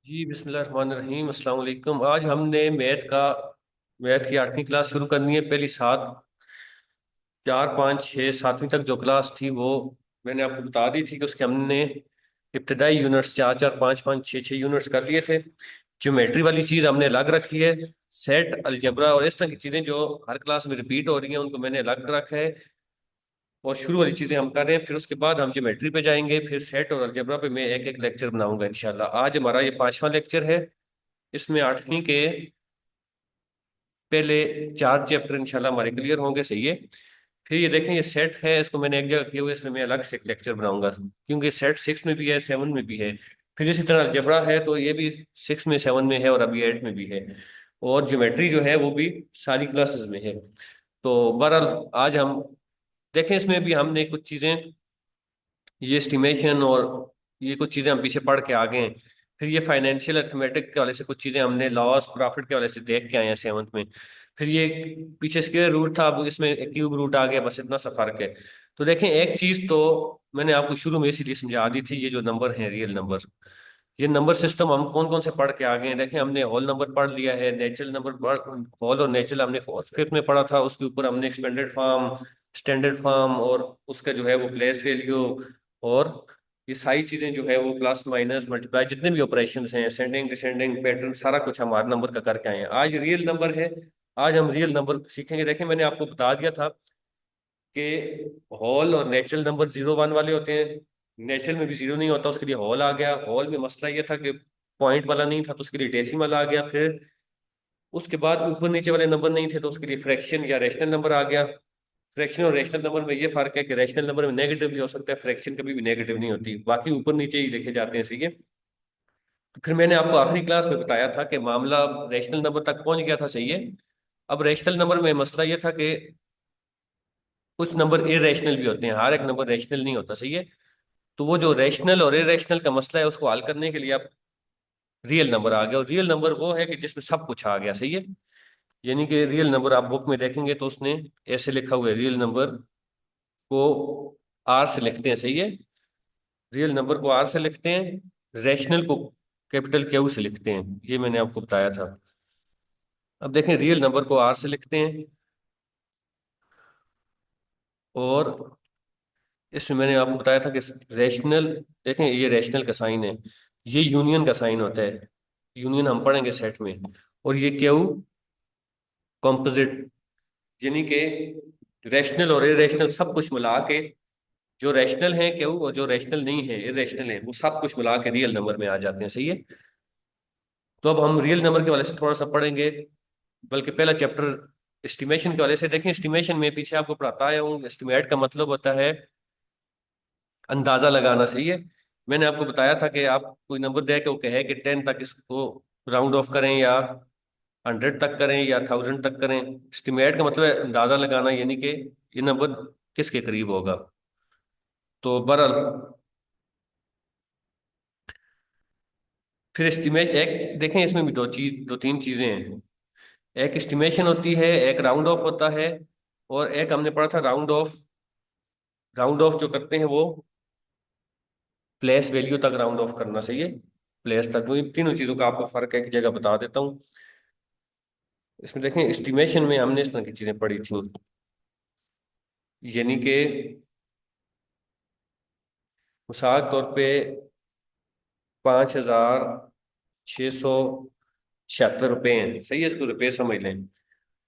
जी बिस्मिल्लाहिर्रहमानिर्रहीम अस्सलाम वालेकुम। आज हमने मैथ की 8वीं क्लास शुरू करनी है। पहली सात, चार, पाँच, छः, सातवीं तक जो क्लास थी वो मैंने आपको बता दी थी कि उसके हमने इब्तदाई यूनिट्स चार चार, पाँच पाँच, छः छः यूनिट्स कर लिए थे। ज्योमेट्री वाली चीज़ हमने अलग रखी है। सेट, अलजेब्रा और इस तरह की चीज़ें जो हर क्लास में रिपीट हो रही हैं उनको मैंने अलग रखा है। और शुरू वाली चीज़ें हम कर रहे हैं, फिर उसके बाद हम ज्योमेट्री पे जाएंगे, फिर सेट और अलजेब्रा पे मैं एक एक लेक्चर बनाऊंगा इंशाल्लाह। आज हमारा ये पांचवा लेक्चर है। इसमें 8वीं के पहले चार चैप्टर इंशाल्लाह हमारे क्लियर होंगे, सही है। फिर ये देखें, ये सेट है, इसको मैंने एक जगह किया हुआ है, इसमें मैं अलग से एक लेक्चर बनाऊंगा क्योंकि सेट 6 में भी है, 7 में भी है। फिर इसी तरह अलजेब्रा है तो ये भी 6 में, 7 में है और अभी 8 में भी है। और ज्योमेट्री जो है वो भी सारी क्लासेस में है। तो बहरहाल आज हम देखें, इसमें भी हमने कुछ चीज़ें, ये एस्टिमेशन और ये कुछ चीज़ें हम पीछे पढ़ के आ गए हैं। फिर ये फाइनेंशियल अर्थमेटिक के वाले से कुछ चीज़ें हमने लॉस प्रॉफिट के वाले से देख के आए हैं 7th में। फिर ये पीछे स्क्वायर रूट था, अब इसमें क्यूब रूट आ गया, बस इतना सा फर्क है। तो देखें, एक चीज़ तो मैंने आपको शुरू में इसीलिए समझा दी थी, ये जो नंबर है रियल नंबर, ये नंबर सिस्टम हम कौन कौन से पढ़ के आ गए हैं। देखें, हमने होल नंबर पढ़ लिया है, नेचुरल नंबर पढ़, होल और नेचुरल हमने फोर्थ फिफ्थ में पढ़ा था। उसके ऊपर हमने एक्सपेंडेड फॉर्म, स्टैंडर्ड फॉर्म और उसका जो है वो प्लेस वैल्यू और ये सारी चीजें जो है वो प्लस माइनस मल्टीप्लाई जितने भी ऑपरेशन हैं, असेंडिंग डिसेंडिंग पैटर्न, सारा कुछ हमारे नंबर का करके आए हैं। आज रियल नंबर है, आज हम रियल नंबर सीखेंगे। देखें, मैंने आपको बता दिया था कि होल और नेचुरल नंबर 0 1 वाले होते हैं। नेचुरल में भी जीरो नहीं होता, उसके लिए होल आ गया। होल में मसला ये था कि पॉइंट वाला नहीं था तो उसके लिए डेसिमल आ गया। फिर उसके बाद ऊपर नीचे वाले नंबर नहीं थे तो उसके लिए फ्रैक्शन या रैशनल नंबर आ गया। फ्रैक्शन और रैशनल नंबर में ये फर्क है कि रैशनल नंबर में नेगेटिव भी हो सकता है, फ्रैक्शन कभी भी नेगेटिव नहीं होती, बाकी ऊपर नीचे ही लिखे जाते हैं, सही है। तो फिर मैंने आपको आखिरी क्लास में बताया था कि मामला रैशनल नंबर तक पहुंच गया था, सही है। अब रैशनल नंबर में मसला ये था कि कुछ नंबर इरेशनल भी होते हैं, हर एक नंबर रैशनल नहीं होता, सही है। तो वो जो रैशनल और इरेशनल का मसला है उसको हल करने के लिए अब रियल नंबर आ गया। और रियल नंबर वो है कि जिसमें सब कुछ आ गया, सही है। यानी कि रियल नंबर आप बुक में देखेंगे तो उसने ऐसे लिखा हुआ है, रियल नंबर को आर से लिखते हैं, सही है। रियल नंबर को आर से लिखते हैं, रैशनल को कैपिटल क्यू से लिखते हैं, ये मैंने आपको बताया था। अब देखें, रियल नंबर को आर से लिखते हैं और इसमें मैंने आपको बताया था कि रैशनल, देखें ये रैशनल का साइन है, ये यूनियन का साइन होता है, यूनियन हम पढ़ेंगे सेट में। और ये क्यू कॉम्पोजिट, यानी कि रैशनल और इरेशनल सब कुछ मिला के, जो रैशनल है क्यू और जो रैशनल नहीं है इरेशनल है, वो सब कुछ मिला के रियल नंबर में आ जाते हैं, सही है। तो अब हम रियल नंबर के वाले से थोड़ा सा पढ़ेंगे, बल्कि पहला चैप्टर एस्टिमेशन के वाले से देखें। एस्टिमेशन में पीछे आपको पढ़ाता आया हूँ, एस्टिमेट का मतलब होता है अंदाजा लगाना, सही है। मैंने आपको बताया था कि आप कोई नंबर दे के वो कहे कि 10 तक इसको राउंड ऑफ करें या 100 तक करें या 1000 तक करें। एस्टिमेट का मतलब है अंदाजा लगाना, यानी कि ये नंबर किसके करीब होगा। तो बहरहाल फिर एस्टिमेट एक देखें, इसमें भी दो तीन चीजें हैं। एक एस्टिमेशन होती है, एक राउंड ऑफ होता है, और एक हमने पढ़ा था राउंड ऑफ। राउंड ऑफ जो करते हैं वो प्लेस वैल्यू तक राउंड ऑफ करना, सही है। प्लेस तक, वो इन तीनों चीजों का आपको फर्क एक जगह बता देता हूँ। इसमें देखें, एस्टिमेशन में हमने इस तरह की चीजें पढ़ी थी, यानी कि मिसाल के तौर पे 5,676 हैं, सही है, इसको रुपये समझ लें।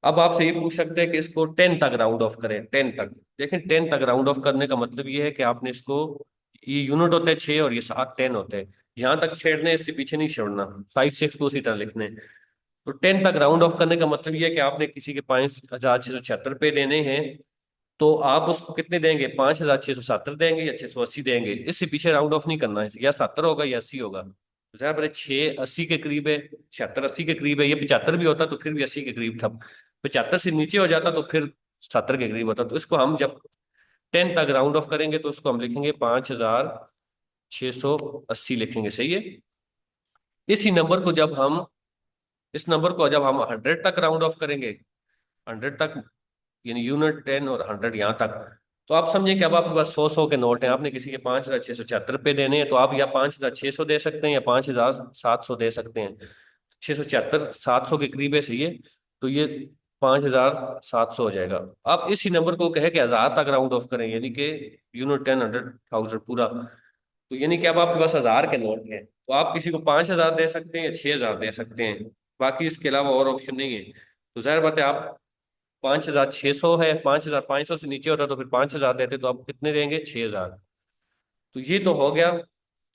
अब आपसे ये पूछ सकते हैं कि इसको 10 तक राउंड ऑफ करें, 10 तक। देखें, 10 तक राउंड ऑफ करने का मतलब ये है कि आपने इसको, ये यूनिट होते हैं 6 और ये 7 10 होते हैं, यहाँ तक छेड़ने, इससे पीछे नहीं छोड़ना, 5 6 को उसी तरह लिखने। तो 10 तक राउंड ऑफ करने का मतलब ये है कि आपने किसी के 5,676 रुपये देने हैं, तो आप उसको कितने देंगे, 5,670 देंगे या 680 देंगे, इससे पीछे राउंड ऑफ नहीं करना है, या 70 होगा या 80 होगा। तो जरा पहले 6 80 के करीब है, 76 80 के करीब है, ये 75 भी होता तो फिर भी 80 के करीब था, 75 से नीचे हो जाता तो फिर 70 के करीब होता। तो इसको हम जब 10 तक राउंड ऑफ करेंगे तो उसको हम लिखेंगे 5,680 लिखेंगे, सही है। इसी नंबर को जब हम, इस नंबर को जब हम 100 तक राउंड ऑफ करेंगे, 100 तक, यानी यूनिट 10 और 100 यहाँ तक, तो आप समझें कि अब आपके पास 100 100 के नोट हैं, आपने किसी के 5,676 रुपये देने हैं, तो आप या 5,600 दे सकते हैं या 5,700 दे सकते हैं। 676 700 के करीब है सही है। तो ये 5,700 हो जाएगा। आप इसी नंबर को कहे कि 1,000 तक राउंड ऑफ करें, यानी कि यूनिट 10 100 1000 पूरा। तो यानी कि अब आपके पास 1,000 के नोट हैं, तो आप किसी को 5,000 दे सकते हैं या 6,000 दे सकते हैं। बाकी इसके अलावा और ऑप्शन नहीं है। तो जाहिर बात है, आप 5,600 है, 5,500 से नीचे होता तो फिर 5,000 देते, तो आप कितने देंगे? 6,000। तो ये तो हो गया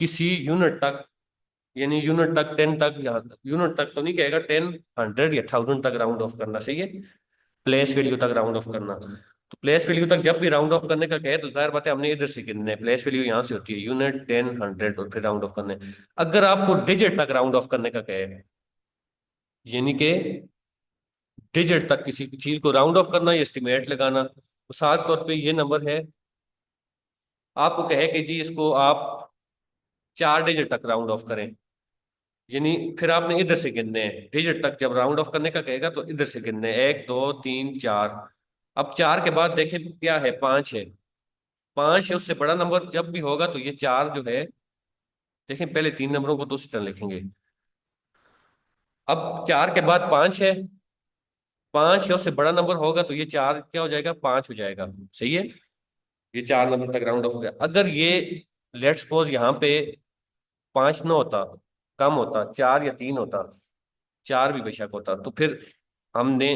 किसी यूनिट तक, यानी यूनिट तक 10 तक, या यूनिट तक तो नहीं कहेगा, 10 100 या 1000 तक राउंड ऑफ करना सही है। प्लेस वैल्यू तक राउंड ऑफ करना। तो प्लेस वैल्यू तक जब भी राउंड ऑफ करने का कहे तो जाहिर बात है हमने इधर से गिनना है। प्लेस वैल्यू यहाँ से होती है यूनिट 10 100 और फिर राउंड ऑफ करना है। अगर आपको डिजिट तक राउंड ऑफ करने का कहे, यानी कि डिजिट तक किसी चीज को राउंड ऑफ करना या एस्टिमेट लगाना, मिसाल के तौर पे ये नंबर है, आपको कहे कि जी इसको आप 4 डिजिट तक राउंड ऑफ करें, यानी फिर आपने इधर से गिनने हैं। डिजिट तक जब राउंड ऑफ करने का कहेगा तो इधर से गिनने हैं, 1 2 3 4। अब 4 के बाद देखें क्या है, 5 है। 5 है, उससे बड़ा नंबर जब भी होगा तो ये 4 जो है, देखें पहले 3 नंबरों को तो उसी तरह लिखेंगे। अब 4 के बाद 5 है, 5 है, उससे बड़ा नंबर होगा तो ये 4 क्या हो जाएगा? 5 हो जाएगा। सही है। ये 4 नंबर तक राउंड ऑफ हो गया। अगर ये लेट्स सपोज यहाँ पे 5 ना होता, कम होता, 4 या 3 होता, 4 भी बेशक होता, तो फिर हमने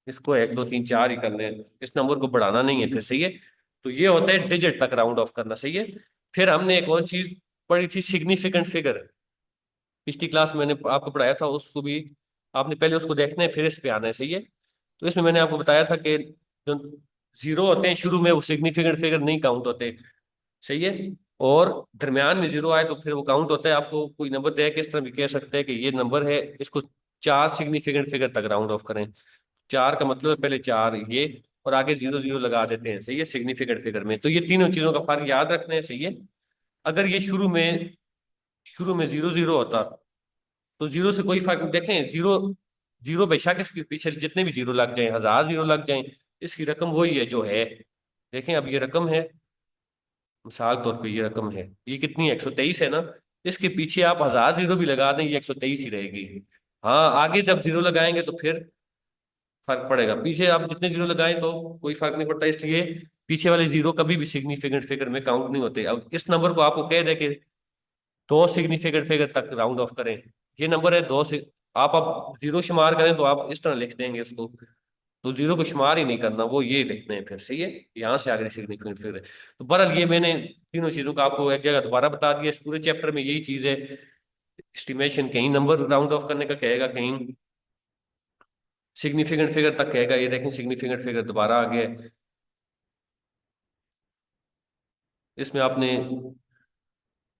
इसको 1 2 3 4 ही करने हैं, इस नंबर को बढ़ाना नहीं है फिर। सही है। तो ये होता है डिजिट तक राउंड ऑफ करना। सही है। फिर हमने एक और चीज पढ़ी थी, सिग्निफिकेंट फिगर। पिछली क्लास में मैंने आपको पढ़ाया था, उसको भी आपने पहले उसको देखना है फिर इस पे आना है। सही है। तो इसमें मैंने आपको बताया था कि जो जीरो होते हैं शुरू में, वो सिग्निफिकेंट फिगर नहीं काउंट होते। सही है। और दरमियान में जीरो आए तो फिर वो काउंट होता है। आपको कोई नंबर दे के इस तरह भी कह सकते हैं कि ये नंबर है, इसको 4 सिग्निफिकेंट फिगर तक राउंड ऑफ करें। 4 का मतलब है पहले 4 ये, और आगे 0 0 लगा देते हैं। सही है। सिग्निफिकेंट फिगर में तो ये तीनों चीजों का फर्क याद रखना है। सही है। अगर ये शुरू में 0 0 होता तो जीरो से कोई फर्क, देखें जीरो, जीरो बेशक इसके पीछे जितने भी जीरो लग जाए, 1,000 जीरो लग जाए, इसकी रकम वही है जो है। देखें अब ये रकम है, मिसाल तौर पे ये रकम है, ये कितनी है? 123 है ना। इसके पीछे आप 1,000 जीरो भी लगा दें, ये 123 ही रहेगी। हाँ, आगे जब जीरो लगाएंगे तो फिर फर्क पड़ेगा। पीछे आप जितने जीरो लगाएं तो कोई फर्क नहीं पड़ता, इसलिए पीछे वाले जीरो कभी भी सिग्निफिकेंट फिगर में काउंट नहीं होते। अब इस नंबर को आपको कह दे कि 2 सिग्निफिकेंट फिगर तक राउंड ऑफ करें, ये नंबर है 2 से, आप अब जीरो शुमार करें तो आप इस तरह लिख देंगे उसको। तो जीरो को शुमार ही नहीं करना, वो ये लिखते हैं फिर। सही है। यहाँ से आगे सिग्निफिकेंट फिगर है। तो बहरहाल ये मैंने तीनों चीजों का आपको एक जगह दोबारा बता दिया। इस पूरे चैप्टर में यही चीज है, एस्टिमेशन। कहीं नंबर राउंड ऑफ करने का कहेगा, कहीं सिग्निफिकेंट फिगर तक कहेगा। ये देखें सिग्निफिकेंट फिगर दोबारा आ गया है। इसमें आपने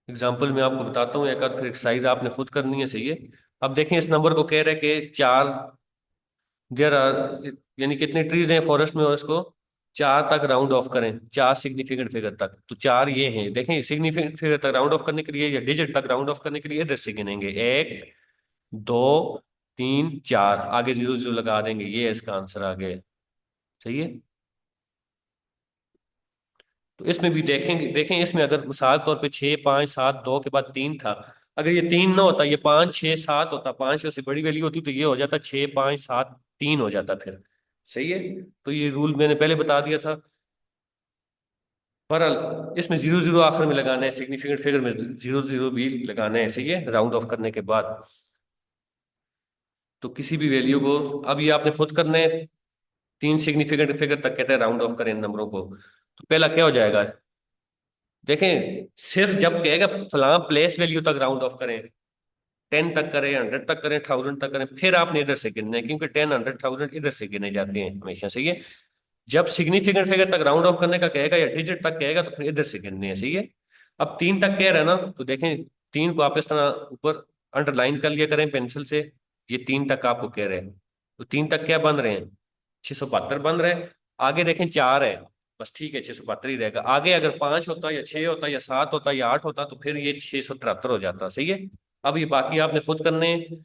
एग्जाम्पल में आपको बताता हूँ एक आध, फिर एक्सरसाइज आपने खुद करनी है। सही है। अब देखें इस नंबर को कह रहे हैं कि 4, देर आर, यानी कितने ट्रीज हैं फॉरेस्ट में, और इसको 4 तक राउंड ऑफ करें, 4 सिग्निफिकेंट फिगर तक। तो 4 ये हैं, देखें सिग्निफिकेंट फिगर तक राउंड ऑफ करने के लिए या डिजिट तक राउंड ऑफ करने के लिए इधर से गिनेंगे, 1 2 3 4, आगे 0 0 लगा देंगे, ये इसका आंसर आ गया। सही है। तो इसमें भी देखेंगे, देखें इसमें अगर मिसाल तौर पे 6 5 7 2 के बाद 3 था, अगर ये 3 ना होता, ये 5 6 7 होता, 5 से बड़ी वैल्यू होती, तो ये हो जाता 6 5 7 3 हो जाता फिर। सही है। तो ये रूल मैंने पहले बता दिया था। बहरहाल इसमें 0 0 आखिर में लगाना है, सिग्निफिकेंट फिगर में 0 0 भी लगाना है। सही है। राउंड ऑफ करने के बाद तो किसी भी वैल्यू को, अब ये आपने खुद करना है। 3 सिग्निफिकेंट फिगर तक कहते हैं राउंड ऑफ करें इन नंबरों को। तो पहला क्या हो जाएगा? देखें सिर्फ जब कहेगा फलां प्लेस वैल्यू तक राउंड ऑफ करें, 10 तक करें, 100 तक करें, 1000 तक करें, फिर आपने इधर से गिनना है, क्योंकि 10 100 1000 इधर से गिने जाते हैं हमेशा। सही है। जब सिग्निफिकेंट फिगर तक राउंड ऑफ करने का कहेगा या डिजिट तक कहेगा तो फिर इधर से गिनने हैं। सही है। अब 3 तक कह रहा है ना, तो देखें 3 को आप इस तरह ऊपर अंडरलाइन कर लिया करें पेंसिल से। ये 3 तक आपको कह रहे हैं, तो 3 तक क्या बन रहे हैं? 672 बन रहे हैं। आगे देखें 4 है, बस ठीक है 672 ही रहेगा। आगे अगर 5 होता या 6 होता या 7 होता या 8 होता तो फिर ये 673 हो जाता। सही है। अब ये बाकी आपने खुद करने हैं,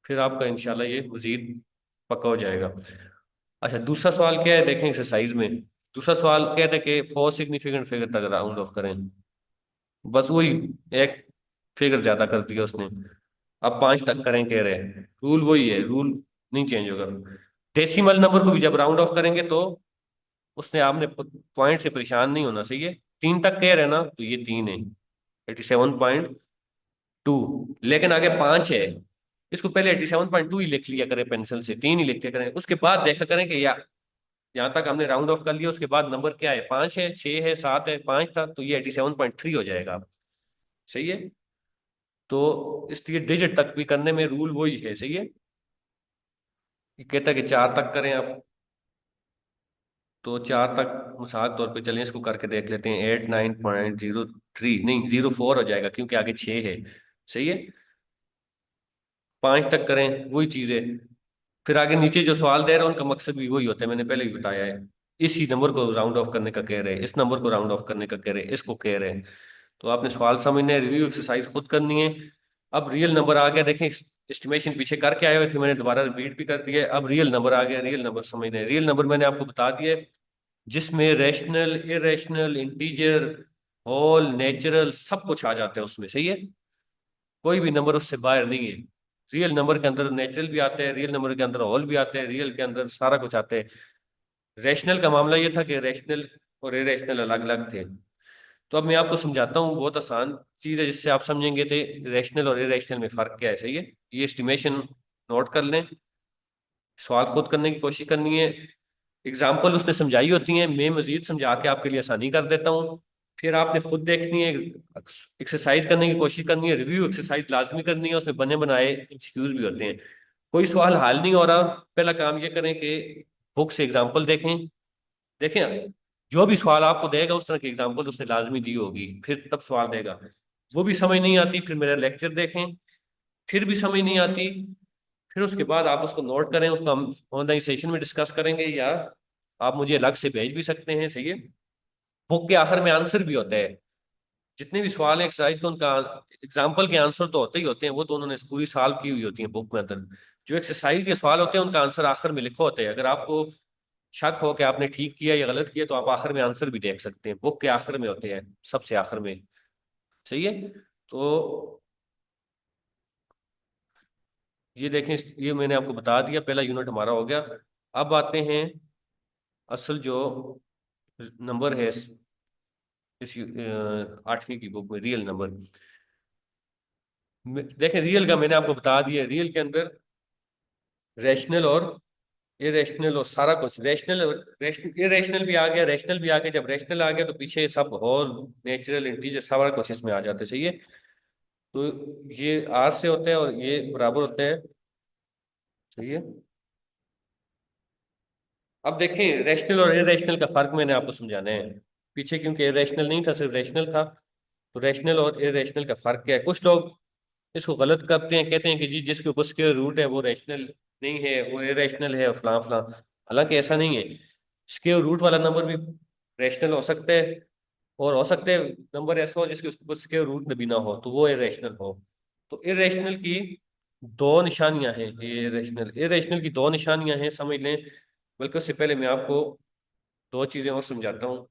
फिर आपका इंशाल्लाह ये मजीद पक्का हो जाएगा। अच्छा, दूसरा सवाल क्या है देखें एक्सरसाइज में। दूसरा सवाल कहते हैं कि फोर सिग्निफिकेंट फिगर तक राउंड ऑफ करें। बस वही, एक फिगर ज्यादा कर दिया उसने। अब पांच तक करें कह रहे हैं, रूल वही है, रूल नहीं चेंज होगा। डेसिमल नंबर को भी जब राउंड ऑफ करेंगे तो उसने आपने पॉइंट से परेशान नहीं होना, सही है। तीन तक कह रहे हैं ना, तो ये तीन है, 87.2। लेकिन आगे पांच है, इसको पहले 87.2 ही लिख लिया करें, पेंसिल से तीन ही लिख लिया करें, उसके बाद देखा करें कि या यहाँ तक हमने राउंड ऑफ कर लिया, उसके बाद नंबर क्या है, पांच है, छह है, सात है, पांच था, तो ये 87.3 हो जाएगा। सही है। तो इसलिए डिजिट तक भी करने में रूल वही है, सही है। ये कहता है कि चार तक करें आप, तो चार तक मिसाल के तौर पे चलें, इसको करके देख लेते हैं। 89.03, नहीं 04 हो जाएगा क्योंकि आगे छः है। सही है। पांच तक करें, वही चीज़ है। फिर आगे नीचे जो सवाल दे रहे हैं उनका मकसद भी वही होता है, मैंने पहले भी बताया है। इसी नंबर को राउंड ऑफ करने का कह रहे हैं, इस नंबर को राउंड ऑफ करने का कह रहे हैं, इसको कह रहे हैं। तो आपने सवाल समझना है, रिव्यू एक्सरसाइज खुद करनी है। अब रियल नंबर आ गया, देखें एस्टिमेशन पीछे करके आए हुए थे, मैंने दोबारा रिपीट भी कर दिया है। अब रियल नंबर आ गया, रियल नंबर समझना है। रियल नंबर मैंने आपको बता दिया है, जिसमें rational, irrational, integer, whole, natural सब कुछ आ जाता है उसमें, सही है। कोई भी नंबर उससे बाहर नहीं है। रियल नंबर के अंदर नेचुरल भी आते हैं, रियल नंबर के अंदर होल भी आते हैं, रियल के अंदर सारा कुछ आता है। रैशनल का मामला ये था कि रैशनल और इरेशनल अलग अलग थे। तो अब मैं आपको समझाता हूँ, बहुत आसान चीज़ है जिससे आप समझेंगे थे रैशनल और इरेशनल में फ़र्क क्या है, सही है। ये एस्टिमेशन नोट कर लें, सवाल खुद करने की कोशिश करनी है। एग्जाम्पल उसने समझाई होती हैं, मैं मजीद समझा के आपके लिए आसानी कर देता हूँ। फिर आपने खुद देखनी है, एक्सरसाइज करने की कोशिश करनी है, रिव्यू एक्सरसाइज लाजमी करनी है, उसमें बने बनाए एमसीक्यूज भी होते हैं। कोई सवाल हल नहीं हो रहा, पहला काम ये करें कि बुक से एग्जाम्पल देखें। देखें, जो भी सवाल आपको देगा उस तरह की एग्जाम्पल उसने लाजमी दी होगी, फिर तब सवाल देगा। वो भी समझ नहीं आती, फिर मेरा लेक्चर देखें। फिर भी समझ नहीं आती, फिर उसके बाद आप उसको नोट करें, उसको हम ऑनलाइन सेशन में डिस्कस करेंगे, या आप मुझे अलग से भेज भी सकते हैं, सही है। बुक के आखिर में आंसर भी होता है, जितने भी सवाल हैं एक्सरसाइज के, उनका एग्जाम्पल के आंसर तो होते ही होते हैं, वो तो उन्होंने पूरी साल की हुई होती है बुक में अंदर। जो एक्सरसाइज के सवाल होते हैं उनका आंसर आखिर में लिखा होता है। अगर आपको शक हो कि आपने ठीक किया या गलत किया, तो आप आखिर में आंसर भी देख सकते हैं, बुक के आखिर में होते हैं, सबसे आखिर में। सही है। तो ये देखें, ये मैंने आपको बता दिया, पहला यूनिट हमारा हो गया। अब आते हैं असल जो नंबर है इस आठवीं की बुक में, रियल नंबर। देखें, रियल का मैंने आपको बता दिया, रियल के अंदर रैशनल और इरेशनल और सारा कुछ, रैशनल इरेशनल भी आ गया, रैशनल भी आ गया। जब रैशनल आ गया तो पीछे सब होल, नेचुरल, इंटीजर सारा कुछ इसमें आ जाते, सही है। तो ये आर से होते हैं और ये बराबर होते हैं, सही है। अब देखें, रैशनल और इरेशनल का फर्क मैंने आपको समझाना है। पीछे क्योंकि इरेशनल नहीं था, सिर्फ रैशनल था। तो रैशनल और इरेशनल का फर्क क्या है। कुछ लोग इसको गलत करते हैं, कहते हैं कि जी जिसके ऊपर स्क्वायर रूट है वो रैशनल नहीं है, वो इरेशनल है, फलां फलां। हालांकि ऐसा नहीं है। स्क्वायर रूट वाला नंबर भी रैशनल हो सकता है, और हो सकता है नंबर ऐसा हो जिसके ऊपर स्क्वायर रूट भी ना हो, तो वो इरेशनल हो। तो इरेशनल की दो निशानियां हैं, ये इरेशनल इरेशनल की दो निशानियां हैं, समझ लें। बल्कि उससे पहले मैं आपको दो चीजें और समझाता हूँ।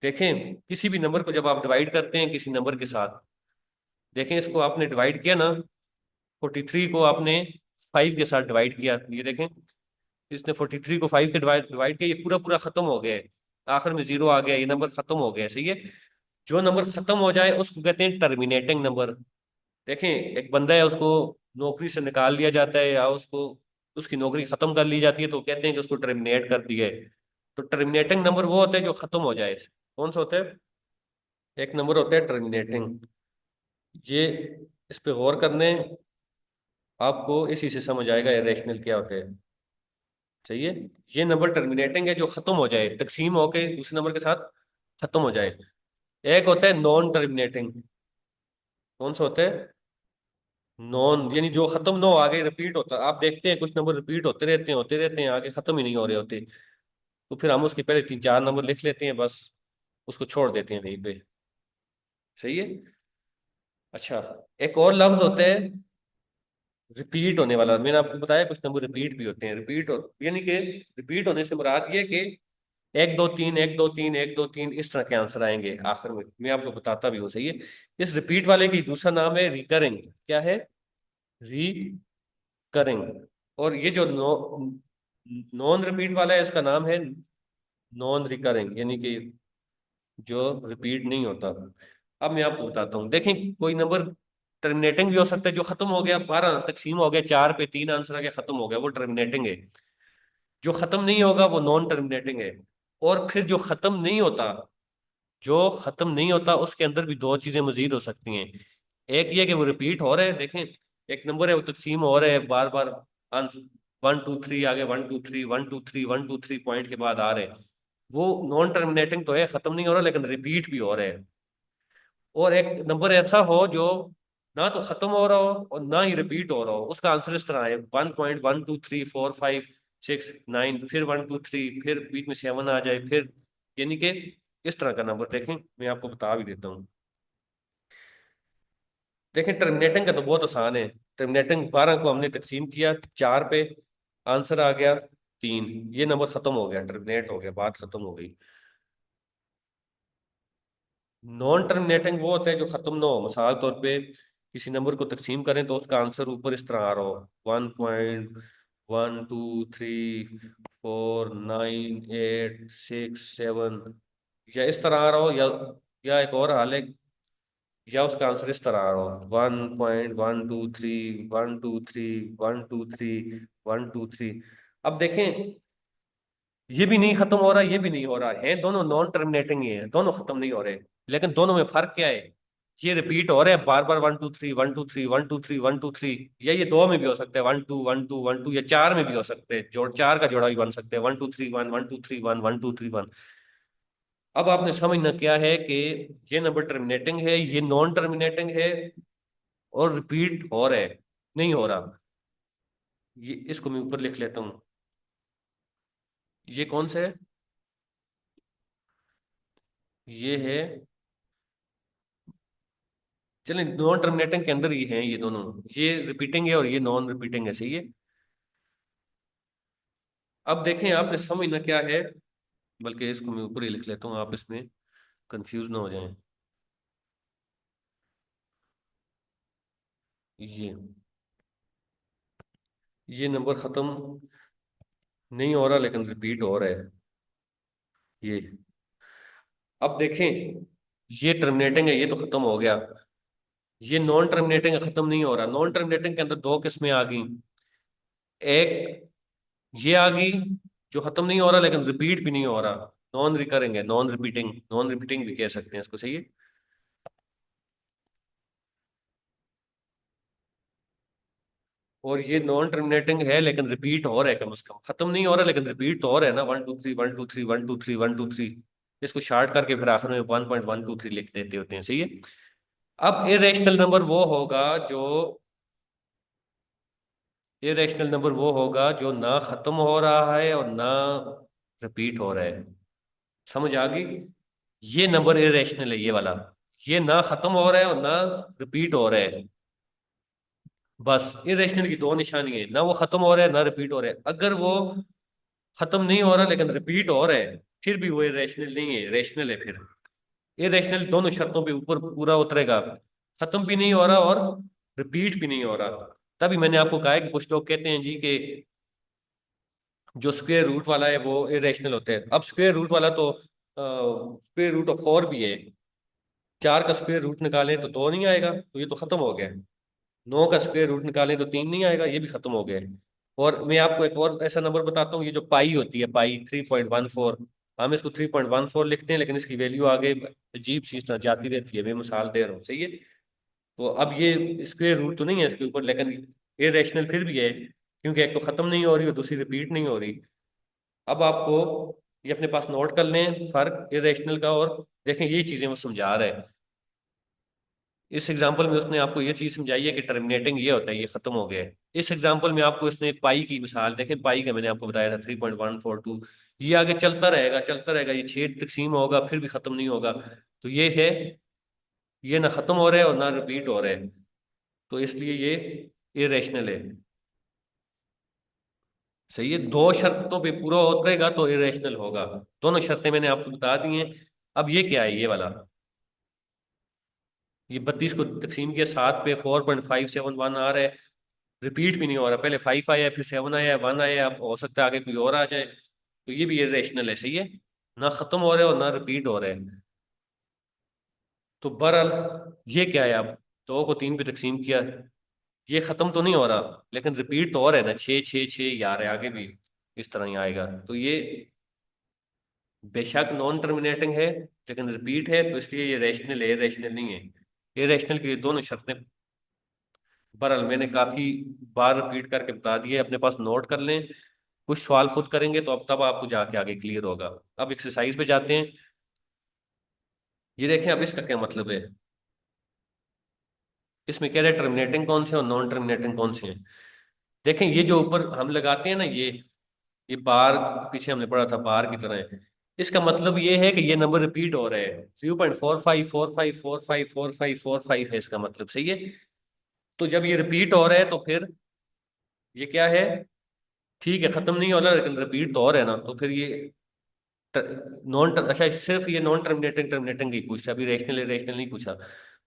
देखें, किसी भी नंबर को जब आप डिवाइड करते हैं किसी नंबर के साथ, देखें इसको आपने डिवाइड किया ना, 43 को आपने 5 के साथ डिवाइड किया, ये देखें, इसने 43 को 5 के डिवाइड डिवाइड किया, ये पूरा पूरा खत्म हो गया है। आखिर में जीरो आ गया, ये नंबर खत्म हो गया, सही है। जो नंबर खत्म हो जाए उसको कहते हैं टर्मिनेटिंग नंबर। देखें, एक बंदा है, उसको नौकरी से निकाल दिया जाता है, या उसको उसकी नौकरी खत्म कर ली जाती है, तो कहते हैं कि उसको टर्मिनेट कर दिया है। तो टर्मिनेटिंग नंबर वो होता है जो खत्म हो जाए। कौन सा होता है, एक नंबर होता है टर्मिनेटिंग। ये इस पे गौर करने, आपको इसी से समझ आएगा इरेशनल क्या होता है, सही है। ये नंबर टर्मिनेटिंग है, जो खत्म हो जाए, तकसीम होके दूसरे नंबर के साथ खत्म हो जाए। एक होता है नॉन टर्मिनेटिंग। कौन सा होता है, नॉन, यानी जो खत्म ना हो, आगे रिपीट होता, आप देखते हैं कुछ नंबर रिपीट होते रहते हैं, आगे खत्म ही नहीं हो रहे होते। तो फिर हम उसके पहले तीन चार नंबर लिख लेते हैं, बस उसको छोड़ देते हैं वहीं पे, सही है। अच्छा, एक और लफ्ज होता है रिपीट होने वाला, मैंने आपको बताया कुछ नंबर रिपीट भी होते हैं, रिपीट हो यानी कि रिपीट होने से मुराद ये कि एक दो तीन एक दो तीन एक दो तीन इस तरह के आंसर आएंगे आखिर में, मैं आपको बताता भी हूँ, सही है। इस रिपीट वाले की दूसरा नाम है रिकरिंग। क्या है? रिकरिंग। और ये जो नॉन रिपीट वाला है इसका नाम है नॉन रिकरिंग, यानी कि जो रिपीट नहीं होता। अब मैं आपको बताता हूँ, देखें कोई नंबर टर्मिनेटिंग भी हो सकता है, जो खत्म हो गया, 12 तकसीम हो गया, 4 पे 3 आंसर आ गया, खत्म हो गया, वो टर्मिनेटिंग है। जो खत्म नहीं होगा वो नॉन टर्मिनेटिंग है। और फिर जो खत्म नहीं होता, जो खत्म नहीं होता उसके अंदर भी दो चीजें मजीद हो सकती हैं। एक ये कि वो रिपीट हो रहे हैं, देखें एक नंबर है वो तकसीम हो रहे हैं बार बार, 1 2 3 आगे, 1 2 3 1 2 3 1 2 3 पॉइंट के बाद आ रहे हैं, वो नॉन टर्मिनेटिंग तो है, खत्म नहीं हो रहा, लेकिन रिपीट भी हो रहे हैं। और एक नंबर ऐसा हो जो ना तो खत्म हो रहा हो और ना ही रिपीट हो रहा हो, उसका आंसर इस तरह है 1.1 2 3 4 5 6 9, फिर 1 2 3, फिर बीच में 7 आ जाए, फिर यानी कि इस तरह का नंबर। देखें मैं आपको बता भी देता हूँ। देखें टर्मिनेटिंग का तो बहुत आसान है। टर्मिनेटिंग 12 को हमने तकसीम किया 4 पे, आंसर आ गया 3, ये नंबर खत्म हो गया, टर्मिनेट हो गया, बात खत्म हो गई। नॉन टर्मिनेटिंग वो होता है जो खत्म ना हो, मिसाल तौर पे किसी नंबर को तकसीम करें तो उसका आंसर ऊपर इस तरह आ रहा हो, 1.1 2 3 4 9 8 6 7, या इस तरह आ रहा हो, या एक और हाल है, या उसका आंसर इस तरह आ रहा हो 1.1 2 3 1 2 3 1 2 3 1 2 3। अब देखें ये भी नहीं खत्म हो रहा, ये भी नहीं हो रहा है, दोनों नॉन टर्मिनेटिंग ही है, दोनों खत्म नहीं हो रहे, लेकिन दोनों में फर्क क्या है? ये रिपीट हो रहे हैं बार बार, 1 2 3 1 2 3 1 2 3, या ये दो में भी हो सकते हैं, 1 2 1 2 1 2, या चार में भी हो सकते हैं, जोड़ चार का जोड़ा भी बन सकते हैं, 1 2 3 1 1 2 3 1 1 2 3 1। अब आपने समझना क्या है कि ये नंबर टर्मिनेटिंग है, ये नॉन टर्मिनेटिंग है, और रिपीट हो रहा है, नहीं हो रहा। ये इसको मैं ऊपर लिख लेता हूँ। ये कौन सा है? ये है, चलें नॉन टर्मिनेटिंग के अंदर ही हैं ये दोनों, ये रिपीटिंग है और ये नॉन रिपीटिंग है, सही है। अब देखें आपने समझना क्या है, बल्कि इसको मैं ऊपर ही लिख लेता हूँ, आप इसमें कंफ्यूज ना हो जाएं। ये नंबर खत्म नहीं हो रहा लेकिन रिपीट हो रहा है, ये। अब देखें ये टर्मिनेटिंग है, ये तो खत्म हो गया, ये नॉन टर्मिनेटिंग खत्म नहीं हो रहा। नॉन टर्मिनेटिंग के अंदर दो किस्में आ गई, एक ये आ गई जो खत्म नहीं हो रहा लेकिन रिपीट भी नहीं हो रहा, नॉन रिकरिंग है, नॉन रिपीटिंग, नॉन रिपीटिंग भी कह सकते हैं इसको, सही है। और ये नॉन टर्मिनेटिंग है लेकिन रिपीट हो रहा है, कम से कम खत्म नहीं हो रहा लेकिन रिपीट तो हो रहा है ना, 1 2 3 1 2 3 1 2 3 1 2 3, इसको शार्ट करके फिर आखिर में 1.1 2 3 लिख देते होते हैं, सही है। अब इरेशनल नंबर वो होगा जो, इरेशनल नंबर वो होगा जो ना खत्म हो रहा है और ना रिपीट हो रहा है, समझ आ गई? ये नंबर इरेशनल है, ये वाला, ये ना खत्म हो रहा है और ना रिपीट हो रहा है। बस इरेशनल की दो निशानी है, ना वो खत्म हो रहा है ना रिपीट हो रहा है। अगर वो खत्म नहीं हो रहा लेकिन रिपीट हो रहा है, फिर भी वो इरेशनल नहीं है, रेशनल है फिर। इरेशनल दोनों शर्तों पे ऊपर पूरा उतरेगा, खत्म भी नहीं हो रहा और रिपीट भी नहीं हो रहा। तभी मैंने आपको कहा है कि कुछ लोग कहते हैं जी कि जो स्क्वायर रूट वाला है वो इरेशनल होते हैं। अब स्क्वायर रूट वाला तो स्क्वायर रूट ऑफ 4 भी है, 4 का स्क्वायर रूट निकालें तो 2 नहीं आएगा, तो ये तो खत्म हो गया। 9 का स्क्वायर रूट निकालें तो 3 नहीं आएगा, ये भी खत्म हो गया है। और मैं आपको एक और ऐसा नंबर बताता हूँ, ये जो पाई होती है, पाई 3.14, हम इसको 3.14 लिखते हैं लेकिन इसकी वैल्यू आगे अजीब सी इस तरह जाती रहती है, मैं मिसाल दे रहा हूँ, सही है। तो अब ये स्क्वायर रूट तो नहीं है इसके ऊपर, लेकिन ये रैशनल फिर भी है, क्योंकि एक तो खत्म नहीं हो रही और दूसरी रिपीट नहीं हो रही। अब आपको ये अपने पास नोट कर लें फर्क इरेशनल का, और देखें ये चीजें वो समझा रहे हैं। इस एग्जांपल में उसने आपको ये चीज समझाई है कि टर्मिनेटिंग ये होता है, ये खत्म हो गया है। इस एग्जांपल में आपको इसने पाई की मिसाल, देखें पाई का मैंने आपको बताया था 3.142, ये आगे चलता रहेगा चलता रहेगा, ये 6 तकसीम होगा फिर भी खत्म नहीं होगा। तो ये है, ये ना खत्म हो रहा है और ना रिपीट हो रहा है, तो इसलिए ये इरेशनल है। सही है, दो शर्तों पे पूरा उतरेगा तो इरेशनल होगा। दोनों शर्तें मैंने आपको बता दी हैं। अब ये क्या है, ये वाला, ये 32 को तकसीम किया 7 पे, 4.571 आ रहा है। रिपीट भी नहीं हो रहा, पहले 5 आया, फिर 7 आया, 1 आया, अब हो सकता है आगे कोई और आ जाए। तो ये भी इरेशनल है। सही है, ना खत्म हो रहे और ना रिपीट हो रहे हैं। तो बहरहाल ये क्या है, अब 2 को 3 पे तकसीम किया, ये खत्म तो नहीं हो रहा, लेकिन रिपीट तो और है ना, 6 6 6 यार है, आगे भी इस तरह ही आएगा। तो ये बेशक नॉन टर्मिनेटिंग है, लेकिन रिपीट है, तो इसलिए ये रैशनल है, रैशनल नहीं है। ये रैशनल की दोनों शर्तें बहरहाल मैंने काफी बार रिपीट करके बता दिए, अपने पास नोट कर लें। कुछ सवाल खुद करेंगे तो अब तब आपको जाके आगे क्लियर होगा। अब एक्सरसाइज पे जाते हैं। ये देखें, अब इसका क्या मतलब है। इसमें कह रहे हैं टर्मिनेटिंग कौन से और नॉन टर्मिनेटिंग कौन से हैं। देखें, ये जो ऊपर हम लगाते हैं ना, ये बार, पीछे हमने पढ़ा था बार की तरह है। इसका मतलब ये है कि ये नंबर रिपीट हो रहे हैं, 0.4545454545 है इसका मतलब। सही है, तो जब ये रिपीट हो रहा है तो फिर ये क्या है, ठीक है, खत्म नहीं हो रहा लेकिन रिपीट तो हो रहा है ना, तो फिर ये नॉन, अच्छा सिर्फ ये नॉन टर्मिनेटिंग टर्मिनेटिंग ही पूछा, अभी रेशनल रेशनल नहीं पूछा।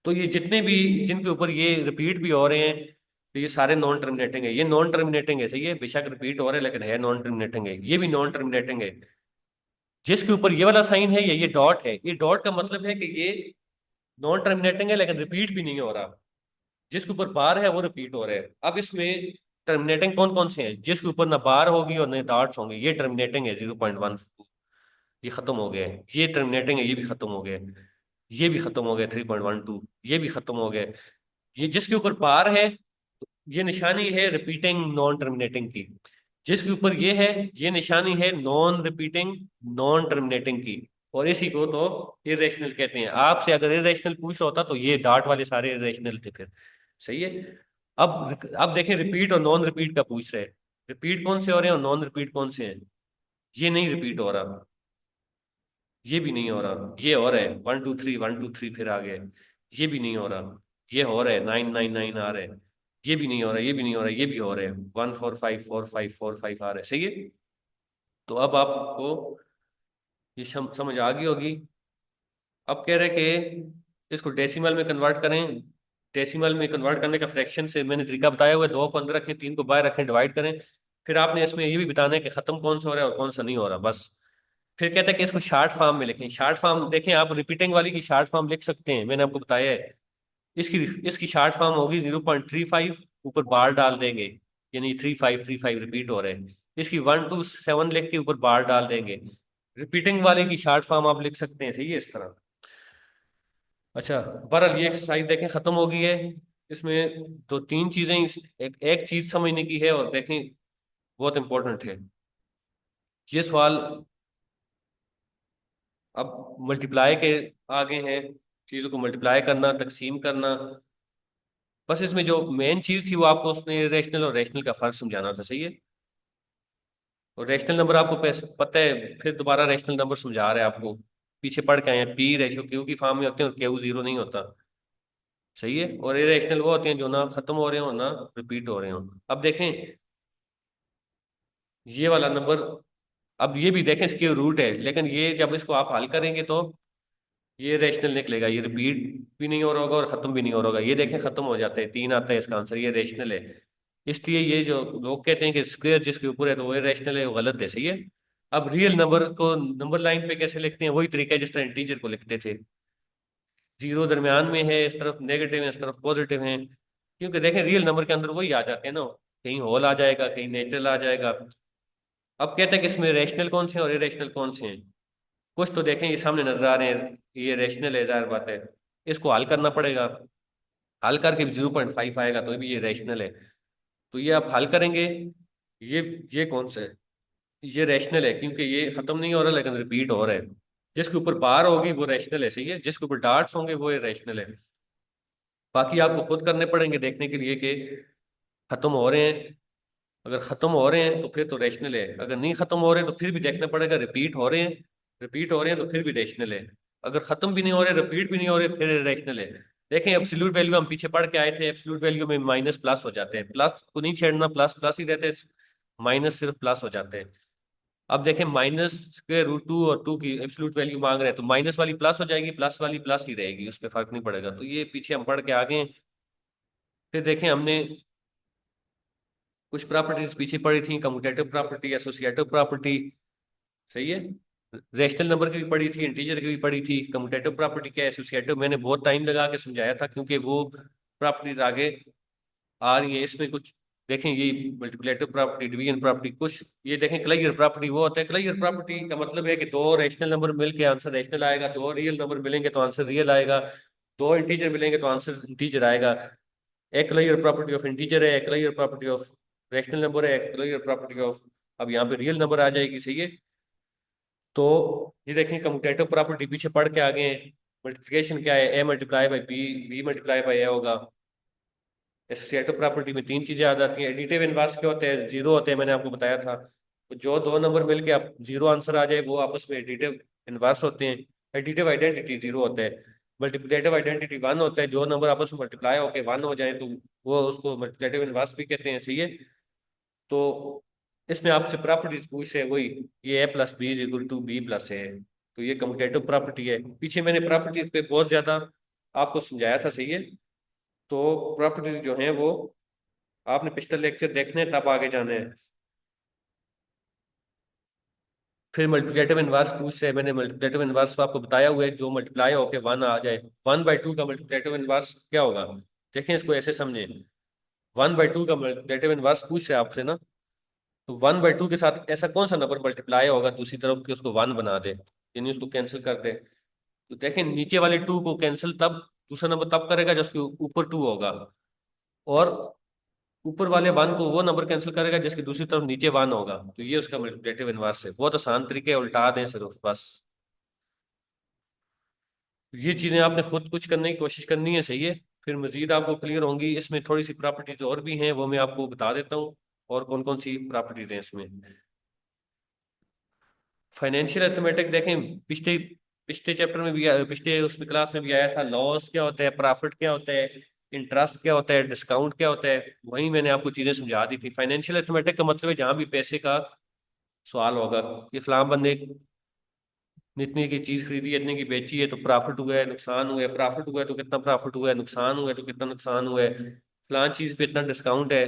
तो ये जितने भी जिनके ऊपर ये रिपीट भी हो रहे हैं, तो ये सारे नॉन टर्मिनेटिंग है। ये नॉन टर्मिनेटिंग है, सही है, बेशक रिपीट हो रहे हैं लेकिन है नॉन टर्मिनेटिंग है। ये भी नॉन टर्मिनेटिंग है। जिसके ऊपर ये वाला साइन है, ये डॉट है, ये डॉट का मतलब है कि ये नॉन टर्मिनेटिंग है लेकिन रिपीट भी नहीं हो रहा। जिसके ऊपर बार है वो रिपीट हो रहा है। अब इसमें टर्मिनेटिंग कौन कौन से हैं, जिसके ऊपर ना बार होगी और ना डॉट्स होंगे, ये टर्मिनेटिंग है 0.1, ये खत्म हो गया है। ये टर्मिनेटिंग है, ये भी खत्म हो गया है। ये भी खत्म हो गया 3.12, ये भी खत्म हो गया। ये जिसके ऊपर बार है, ये निशानी है रिपीटिंग नॉन टर्मिनेटिंग की। जिसके ऊपर ये है, ये निशानी है नॉन रिपीटिंग नॉन टर्मिनेटिंग की। और इसी को तो इरेशनल कहते हैं। आपसे अगर इरेशनल पूछ रहा होता तो ये डार्ट वाले सारे इरेशनल थे फिर। सही है। अब देखें, रिपीट और नॉन रिपीट का पूछ रहे हैं। रिपीट कौन से हो रहे हैं और नॉन रिपीट कौन से हैं। ये नहीं रिपीट हो रहा, ये भी नहीं हो रहा, ये हो रहा है 1 2 3 1 2 3 फिर आ गए। ये भी नहीं हो रहा, ये हो रहा है 9 9 9 आ रहा है। ये भी नहीं हो रहा, ये भी नहीं हो रहा, ये भी हो रहा है 1 4 5 4 5 4 5 आ रहा है। सही है, तो अब आपको ये समझ आ गई होगी। अब कह रहे कि इसको डेसिमल में कन्वर्ट करें। डेसिमल में कन्वर्ट करने का फ्रैक्शन से मैंने तरीका बताया हुआ है, 2 को अंदर रखें, 3 को बाहर रखें, डिवाइड करें। फिर आपने इसमें ये भी बताना है कि खत्म कौन सा हो रहा है और कौन सा नहीं हो रहा, बस। फिर कहते हैं कि इसको शार्ट फॉर्म में लिखें। शार्ट फॉर्म देखें, आप रिपीटिंग वाली की शार्ट फॉर्म लिख सकते हैं, मैंने आपको बताया है। इसकी इसकी शार्ट फॉर्म होगी 0.35, ऊपर बार डाल देंगे, यानी 3535 रिपीट हो रहे हैं। इसकी 1 2 7 लिख के ऊपर बार डाल देंगे। रिपीटिंग वाले की शार्ट फॉर्म आप लिख सकते हैं, सही है, इस तरह। अच्छा, बहरहाल ये एक्सरसाइज देखें खत्म हो गई है। इसमें 2 3 चीजें एक चीज समझने की है, और देखें बहुत इंपॉर्टेंट है ये सवाल। अब मल्टीप्लाई के आगे हैं, चीजों को मल्टीप्लाई करना, तकसीम करना। बस इसमें जो मेन चीज थी वो आपको उसने रेशनल और रैशनल का फर्क समझाना था। सही है, और रैशनल नंबर आपको पता है, फिर दोबारा रैशनल नंबर समझा रहे हैं आपको। पीछे पढ़ के आए हैं, पी रेशो क्यू की फॉर्म में होते हैं और क्यू जीरो नहीं होता। सही है, और इरेशनल वो होते हैं जो ना खत्म हो रहे हो ना रिपीट हो रहे हो। अब देखें ये वाला नंबर, अब ये भी देखें इसकी रूट है, लेकिन ये जब इसको आप हल करेंगे तो ये रेशनल निकलेगा, ये रिपीट भी नहीं हो रहा होगा और खत्म भी नहीं हो रहा होगा। ये देखें खत्म हो जाता है, 3 आता है इसका आंसर, ये रेशनल है। इसलिए ये जो लोग कहते हैं कि स्क्वायर जिसके ऊपर है तो वो रेशनल है, वो गलत है। सही है। अब रियल नंबर को नंबर लाइन पे कैसे लिखते हैं, वही तरीका है जिस तरह इंटीजर को लिखते थे। जीरो दरमियान में है, इस तरफ नेगेटिव है, इस तरफ पॉजिटिव है, क्योंकि देखें रियल नंबर के अंदर वही आ जाते हैं ना, कहीं होल आ जाएगा, कहीं नेचुरल आ जाएगा। अब कहते हैं कि इसमें रैशनल कौन से हैं और इरेशनल कौन से हैं। कुछ तो देखें ये सामने नजर आ रहे हैं, ये रैशनल है, जाहिर बात है। इसको हल करना पड़ेगा, हल करके भी 0.5 आएगा तो भी ये रैशनल है। तो ये आप हल करेंगे। ये कौन सा है, ये रैशनल है, क्योंकि ये खत्म नहीं हो रहा लेकिन रिपीट हो रहा है। जिसके ऊपर बार होगी वो रैशनल है, सही है, जिसके ऊपर डार्ट्स होंगे वो रैशनल है। बाकी आपको खुद करने पड़ेंगे देखने के लिए कि खत्म हो रहे हैं। अगर खत्म हो रहे हैं तो फिर तो रैशनल है, अगर नहीं खत्म हो रहे तो फिर भी देखना पड़ेगा रिपीट हो रहे हैं। रिपीट हो रहे हैं तो फिर भी रैशनल है। अगर खत्म भी नहीं हो रहे, रिपीट भी नहीं हो रहे, फिर रैशनल है। देखें एब्सोल्यूट वैल्यू हम पीछे पढ़ के आए थे, एब्सोल्यूट वैल्यू में माइनस प्लस हो जाते हैं, प्लस को नहीं छेड़ना, प्लस प्लस ही रहते हैं, माइनस सिर्फ प्लस हो जाते हैं। अब देखें माइनस के √2 और 2 की एब्सोल्यूट वैल्यू मांग रहे हैं, तो माइनस वाली प्लस हो जाएगी, प्लस वाली प्लस ही रहेगी, उस पर फर्क नहीं पड़ेगा। तो ये पीछे हम पढ़ के आ गए हैं। फिर देखें हमने कुछ प्रॉपर्टीज पीछे पढ़ी थी, कम्यूटेटिव प्रॉपर्टी, एसोसिएटिव प्रॉपर्टी, सही है। रेशनल नंबर की भी पढ़ी थी, इंटीजर की भी पढ़ी थी। कम्यूटेटिव प्रॉपर्टी क्या है, एसोसिएटिव मैंने बहुत टाइम लगा के समझाया था, क्योंकि वो प्रॉपर्टीज आगे आ रही है। इसमें कुछ देखें, ये मल्टीप्लेटिव प्रॉपर्टी, डिवीजन प्रॉपर्टी, कुछ ये देखें क्लियर प्रॉपर्टी वो होता है। क्लियर प्रॉपर्टी का मतलब है कि दो रेशनल नंबर मिलके आंसर रेशनल आएगा, दो रियल नंबर मिलेंगे तो आंसर रियल आएगा, दो इंटीजर मिलेंगे तो आंसर इंटीजर आएगा। एक क्लियर प्रॉपर्टी ऑफ इंटीजर है, एक clear property of rational number है, एक क्लियर प्रॉपर्टी ऑफ, अब यहाँ पे रियल नंबर आ जाएगी, सही है। तो ये देखें कम्यूटेटिव प्रॉपर्टी पीछे पढ़ के आ गए हैं। मल्टीप्लिकेशन क्या है, A multiply by B, B multiply by A होगा। एसोसिएटिव प्रॉपर्टी में तीन चीजें आ जाती हैं। एडिटिव इनवर्स क्या होते हैं, जीरो होते हैं, मैंने आपको बताया था। तो जो दो नंबर मिलके आप जीरो आंसर आ जाए वो आपस में एडिटिव इनवर्स होते हैं। एडिटिव आइडेंटिटी जीरो होता है। मल्टीप्लिकेटिव आइडेंटिटी वन होता है, जो नंबर आपस में मल्टीप्लाई होकर वन हो जाए तो वो उसको मल्टीप्लिकेटिव इनवर्स भी कहते हैं, सही है। तो इसमें आपसे प्रॉपर्टीज पूछ है वही, ये a + b = b + a, तो ये कम्यूटेटिव प्रॉपर्टी है। पीछे मैंने प्रॉपर्टीज पे बहुत ज्यादा आपको समझाया था, सही है। तो प्रॉपर्टीज जो हैं वो आपने पिछले लेक्चर देखने हैं, तब आगे जाने हैं। फिर मल्टीप्लिकेटिव इनवर्स पूछ से मैंने मल्टीप्लिकेटिव इनवर्स को आपको बताया हुआ है, जो मल्टीप्लाई होके वन आ जाए। 1/2 का मल्टीप्लिकेटिव इनवर्स क्या होगा, देखें इसको ऐसे समझे। 1/2 का मल्टीप्लिकेटिव इनवर्स पूछ रहे आपसे ना, तो 1/2 के साथ ऐसा कौन सा नंबर मल्टीप्लाई होगा दूसरी तरफ कि उसको वन बना दे, यानी उसको कैंसिल कर दे। तो देखें नीचे वाले टू को कैंसिल तब दूसरा नंबर तब करेगा जब उसके ऊपर टू होगा, और ऊपर वाले वन को वो नंबर कैंसिल करेगा जिसकी दूसरी तरफ नीचे वन होगा। तो ये उसका मल्टीप्लिकेटिव इनवर्स है। बहुत आसान तरीके है, उल्टा दें सिर्फ बस। ये चीजें आपने खुद कुछ करने की कोशिश करनी है, सही है। फिर मजीद आपको क्लियर होंगी। इसमें थोड़ी सी प्रॉपर्टीज और भी हैं, वो मैं आपको बता देता हूँ। और कौन कौन सी प्रॉपर्टीज हैं इसमें। फाइनेंशियल अर्थमेटिक देखें, पिछले पिछले चैप्टर में भी पिछले उसमें क्लास में भी आया था। लॉस क्या होता है, प्रॉफिट क्या होता है, इंटरेस्ट क्या होता है, डिस्काउंट क्या होता है, वही मैंने आपको चीजें समझा दी थी। फाइनेंशियल अर्थमेटिक का मतलब है जहां भी पैसे का सवाल होगा कि फलां बंदे ने इतने की चीज खरीदी, इतने की बेची है, तो प्रॉफिट हुआ है, नुकसान हुआ है, प्रॉफिट हुआ है तो कितना प्रॉफिट हुआ है, नुकसान हुआ है तो कितना नुकसान हुआ है, फलां चीज पे इतना डिस्काउंट है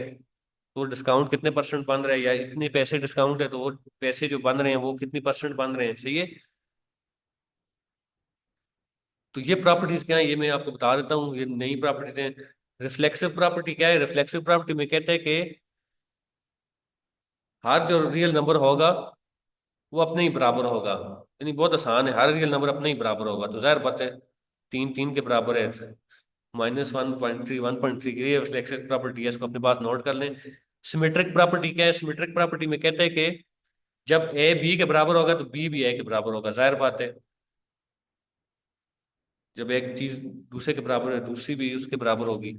तो डिस्काउंट कितने परसेंट बन रहा है, या इतने पैसे डिस्काउंट है तो वो पैसे जो बन रहे हैं वो कितनी परसेंट बन रहे हैं, सही है। तो ये प्रॉपर्टीज क्या है ये मैं आपको बता देता हूँ, ये नई प्रॉपर्टीज हैं। रिफ्लेक्सिव प्रॉपर्टी क्या है, रिफ्लेक्सिव प्रॉपर्टी में कहते हैं कि हर जो रियल नंबर होगा वो अपने ही बराबर होगा। यानी बहुत आसान है, हर रियल नंबर अपने ही बराबर होगा, तो जाहिर बात है तीन तीन के बराबर है, -1.3 1.3 की ये रिफ्लेक्सिव प्रॉपर्टी है, इसको अपने पास नोट कर लें। सिमेट्रिक प्रॉपर्टी क्या है, सिमेट्रिक प्रॉपर्टी में कहते हैं कि जब ए बी के बराबर होगा तो बी भी ए के बराबर होगा, जाहिर बात है। जब एक चीज दूसरे के बराबर है दूसरी भी उसके बराबर होगी।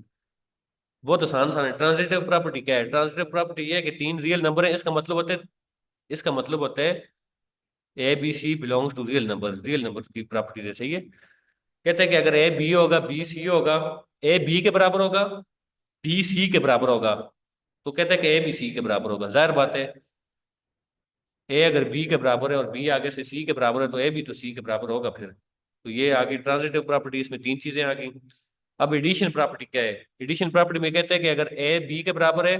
बहुत आसान सा है। ट्रांजिटिव प्रॉपर्टी क्या है, ट्रांजिटिव प्रॉपर्टी ये है कि तीन रियल नंबर है, इसका मतलब होता है ABC belongs to real number की प्रॉपर्टी है, सही है। कहते हैं कि अगर ए बी होगा बी सी होगा, ए बी के बराबर होगा, बी सी के बराबर होगा, तो कहते हैं कि ए बी सी के बराबर होगा, जाहिर बात है। ए अगर बी के बराबर है और बी आगे से सी के बराबर है तो ए भी तो सी के बराबर होगा फिर। तो ये आ गई ट्रांजिटिव प्रॉपर्टी, इसमें तीन चीजें आ गई। अब एडिशन प्रॉपर्टी क्या है, एडिशन प्रॉपर्टी में कहते हैं कि अगर ए बी के बराबर है,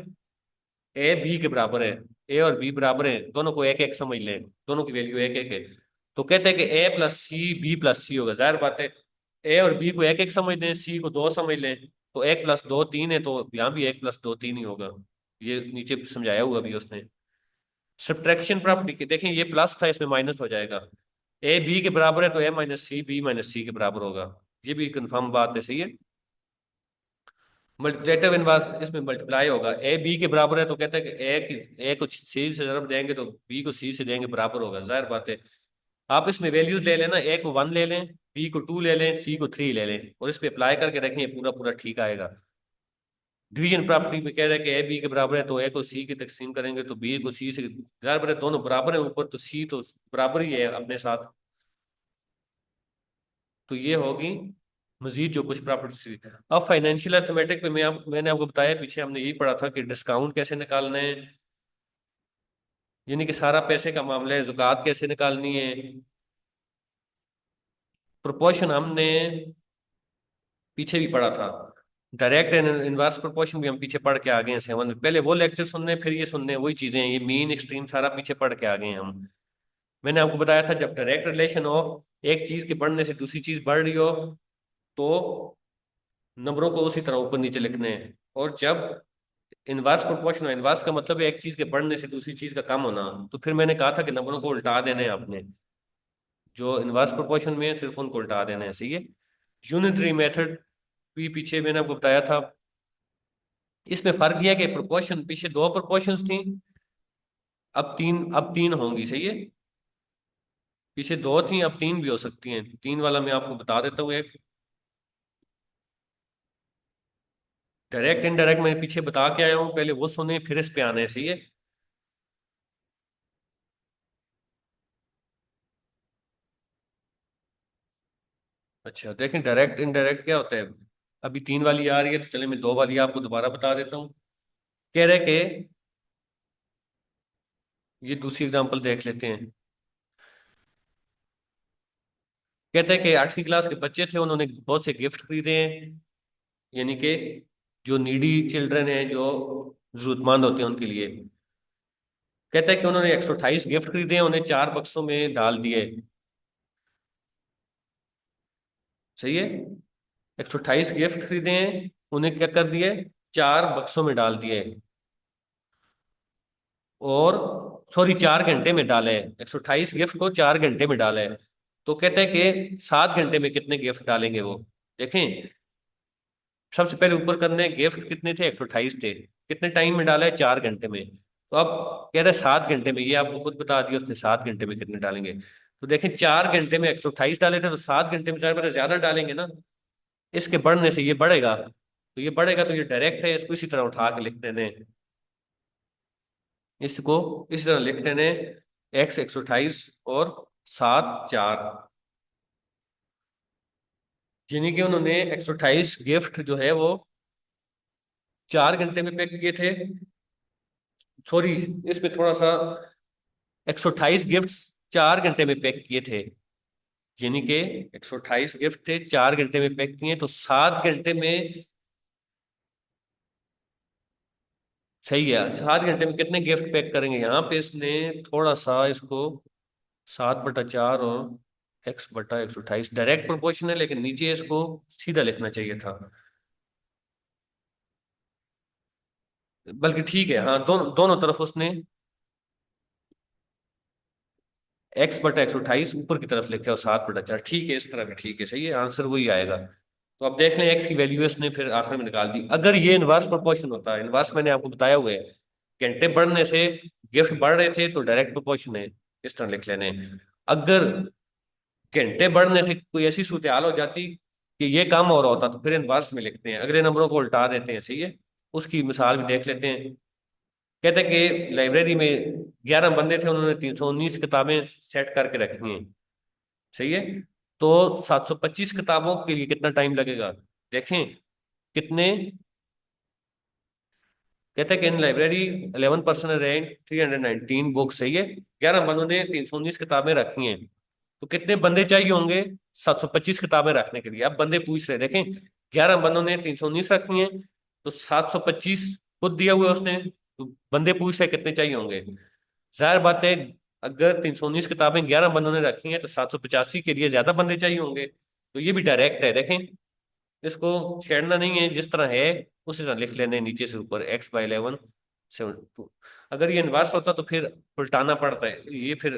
ए बी के बराबर है, ए और बी बराबर है, दोनों को एक एक समझ लें, दोनों की वैल्यू एक एक है, तो कहते हैं कि A + C B + C होगा, जाहिर बात है। ए और बी को एक एक समझ लें, सी को दो समझ लें, तो 1 + 2 3 है, तो यहाँ भी 1 + 2 3 ही होगा। ये नीचे समझाया हुआ भी उसने। सब्ट्रैक्शन प्रॉपर्टी की देखें, ये प्लस था इसमें माइनस हो जाएगा। ए बी के बराबर है तो A - C B - C के बराबर होगा, ये भी कंफर्म बात है, सही है। मल्टीप्लेटिव इनवर्स इसमें मल्टीप्लाई होगा, ए बी के बराबर है तो कहते हैं कि ए को सी से जब देंगे तो बी को सी से देंगे बराबर होगा, जाहिर बात है। आप इसमें वैल्यूज ले लेना, ए को 1 ले लें, बी को 2 ले लें, सी को 3 ले लें, और इस पे अप्लाई करके देखें ये पूरा पूरा ठीक आएगा। डिवीजन प्रॉपर्टी में कह रहा है कि ए बी के बराबर है तो ए को सी की तकसीम करेंगे तो बी को सी से, जाहिर बात है दोनों बराबर है ऊपर, तो सी तो बराबर ही है अपने साथ। तो ये होगी मजीद जो कुछ प्रॉपर्टी थी। अब फाइनेंशियल अर्थमेटिक में मैंने आपको बताया, पीछे हमने यही पढ़ा था कि डिस्काउंट कैसे निकालना है, यानी कि सारा पैसे का मामला है, ज़कात कैसे निकालनी है। प्रोपोर्शन हमने पीछे भी पढ़ा था। डायरेक्ट एंड इनवर्स प्रोपोर्शन भी हम पीछे पढ़ के आ गए हैं 7 में। पहले वो लेक्चर सुनने फिर ये सुनने, वही चीजें हैं, ये मीन एक्सट्रीम सारा पीछे पढ़ के आ गए हैं हम। मैंने आपको बताया था जब डायरेक्ट रिलेशन हो, एक चीज के बढ़ने से दूसरी चीज बढ़ रही हो, तो नंबरों को उसी तरह ऊपर नीचे लिखने हैं। और जब इनवर्स प्रोपोर्शन हो, इनवर्स का मतलब है एक चीज के बढ़ने से दूसरी चीज का कम होना, तो फिर मैंने कहा था कि नंबरों को उल्टा देना है आपने। जो इनवर्स प्रोपोर्शन में है सिर्फ उनको उल्टा देना है, सही है। यूनिटरी मेथड भी पीछे मैंने आपको बताया था। इसमें फर्क यह है कि प्रोपोर्शन, पीछे दो प्रोपोर्शंस थी, अब तीन होंगी, सही है। पीछे दो थी, अब तीन भी हो सकती हैं। तीन वाला मैं आपको बता देता हूँ एक। डायरेक्ट इनडायरेक्ट मैं पीछे बता के आया हूँ, पहले वो सुने फिर इस पे आने हैं, सही है। अच्छा देखें, डायरेक्ट इनडायरेक्ट क्या होता है। अभी तीन वाली आ रही है, तो चले मैं दो वाली आपको दोबारा बता देता हूँ। कह रहे कि ये दूसरी एग्जांपल देख लेते हैं। कहते हैं कि 8वीं क्लास के बच्चे थे, उन्होंने बहुत से गिफ्ट खरीदे हैं, यानी कि जो नीडी चिल्ड्रन हैं, जो जरूरतमंद होते हैं उनके लिए। कहता है कि उन्होंने 128 गिफ्ट खरीदे हैं, उन्हें चार बक्सों में डाल दिए, सही है। 128 गिफ्ट खरीदे हैं, उन्हें क्या कर दिए, चार बक्सों में डाल दिए। और सॉरी, 4 घंटे में डाले, 128 गिफ्ट को 4 घंटे में डाले। तो कहते हैं कि 7 घंटे में कितने गिफ्ट डालेंगे वो। देखें, सबसे पहले ऊपर करने गिफ्ट कितने थे, 128 थे, कितने टाइम में डाला है, 4 घंटे में। तो अब कह रहे हैं 7 घंटे में, ये आपको खुद बता दिया उसने, 7 घंटे में कितने डालेंगे। तो देखें, 4 घंटे में 128 डाले थे, तो 7 घंटे में 4 ज्यादा डालेंगे ना। इसके बढ़ने से ये बढ़ेगा, तो ये बढ़ेगा, तो ये डायरेक्ट है, इसको इसी तरह उठा के लिख देने। इसको इसी तरह लिख देने, एक्स 128 और सात चार, यानी कि उन्होंने 128 गिफ्ट जो है वो 4 घंटे में पैक किए थे। सॉरी, इसमें थोड़ा सा, 128 गिफ्ट 4 घंटे में पैक किए थे, यानी कि 128 गिफ्ट थे 4 घंटे में पैक किए, तो 7 घंटे में, सही है, 7 घंटे में कितने गिफ्ट पैक करेंगे। यहाँ पे इसने थोड़ा सा इसको 7/4 और x/128 डायरेक्ट प्रोपोर्शन है, लेकिन नीचे इसको सीधा लिखना चाहिए था। बल्कि ठीक है, हाँ, दोनों दोनों तरफ उसने x/128 ऊपर की तरफ लिखा और 7/4, ठीक है, इस तरह भी ठीक है, सही है, आंसर वही आएगा। तो अब देख लें, एक्स की वैल्यू इसने फिर आखिर में निकाल दी। अगर ये इनवर्स प्रोपोर्शन होता है, इनवर्स मैंने आपको बताया हुआ है, घंटे बढ़ने से गिफ्ट बढ़ रहे थे तो डायरेक्ट प्रोपोर्शन है, इस तरह लिख लेने। अगर घंटे बढ़ने से कोई ऐसी सूरत हाल हो जाती कि ये काम हो रहा होता, तो फिर इनवर्स में लिखते हैं, अगले नंबरों को उल्टा देते हैं, सही है। उसकी मिसाल भी देख लेते हैं। कहते हैं कि लाइब्रेरी में 11 बंदे थे, उन्होंने 319 किताबें सेट करके रखी हैं, सही है। तो 725 किताबों के लिए कितना टाइम लगेगा। देखें कितने, कहते हैं कि इन लाइब्रेरी 11 पर्सन रैंक 319 बुक, सही है। 11 बंदों ने 319 किताबें रखी हैं, तो कितने बंदे चाहिए होंगे 725 किताबें रखने के लिए। अब बंदे पूछ रहे, देखें 11 बंदों ने 319 रखी हैं, तो 725 खुद दिया हुआ है उसने, तो बंदे पूछ रहे कितने चाहिए होंगे। जाहिर बात है, अगर 319 किताबें 11 बंदों ने रखी हैं, तो 785 के लिए ज्यादा बंदे चाहिए होंगे। तो ये भी डायरेक्ट है, देखें, इसको छेड़ना नहीं है, जिस तरह है उसी तरह लिख लेने, नीचे से ऊपर x/11 7 2। अगर ये इनवर्स होता तो फिर उल्टाना पड़ता है, ये फिर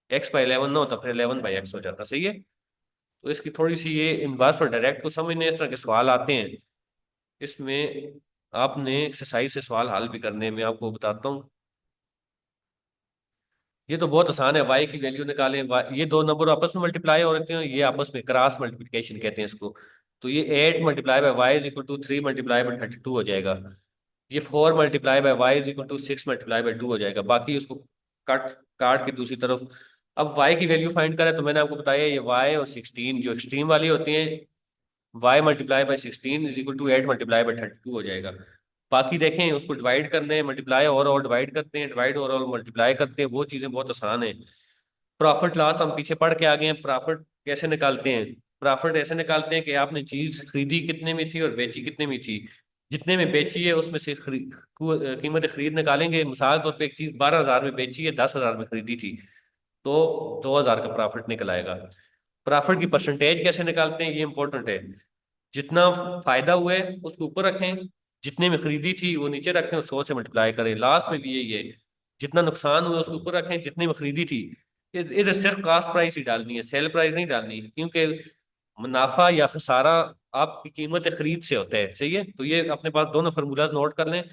x/11 ना होता, फिर 11/x हो जाता, सही है। तो इसकी थोड़ी सी, ये इनवर्स और डायरेक्ट को समझने, इस तरह के सवाल आते हैं इसमें। आपने एक्सरसाइज से सवाल हल भी करने में आपको बताता हूँ। ये तो बहुत आसान है, y की वैल्यू निकालें। ये दो नंबर आपस में मल्टीप्लाई हो रहे हैं, ये आपस में क्रॉस मल्टीप्लिकेशन कहते हैं इसको। तो ये 8 × y = 3 × 32 हो जाएगा। ये 4 × y = 6 × 2 हो जाएगा। बाकी उसको काट काट के दूसरी तरफ। अब y की वैल्यू फाइंड करें, तो मैंने आपको बताया ये y और 16 जो एक्सट्रीम वाली होती हैं, Y multiply by 16 is equal to 8 multiply by 32 हो जाएगा। बाकी देखें, उसको डिवाइड करने हैं, मल्टीप्लाई और डिवाइड करते हैं, डिवाइड और मल्टीप्लाई करते हैं, वो चीज़ें बहुत आसान है। प्रॉफिट लॉस हम पीछे पढ़ के आ गए हैं। प्रॉफिट कैसे निकालते हैं? प्रॉफिट ऐसे निकालते हैं कि आपने चीज खरीदी कितने में थी और बेची कितने में थी। जितने में बेची है उसमें से कीमत खरीद निकालेंगे। मिसाल तौर पे एक चीज 12,000 में बेची है, 10,000 में खरीदी थी, तो 2,000 का प्रॉफिट निकल आएगा। प्रॉफिट की परसेंटेज कैसे निकालते हैं, ये इंपॉर्टेंट है। जितना फायदा हुआ है उसको ऊपर रखें, जितने में खरीदी थी वो नीचे रखें और 100 से मल्टीप्लाई करें। लास्ट में भी यही है, जितना नुकसान हुआ उसको ऊपर रखें, जितने में खरीदी थी। इधर सिर्फ कास्ट प्राइस ही डालनी है, सेल प्राइस नहीं डालनी, क्योंकि मुनाफा या खसारा आपकी कीमत खरीद से होता है। सही है, तो ये अपने पास दोनों फार्मूलाज नोट कर लें।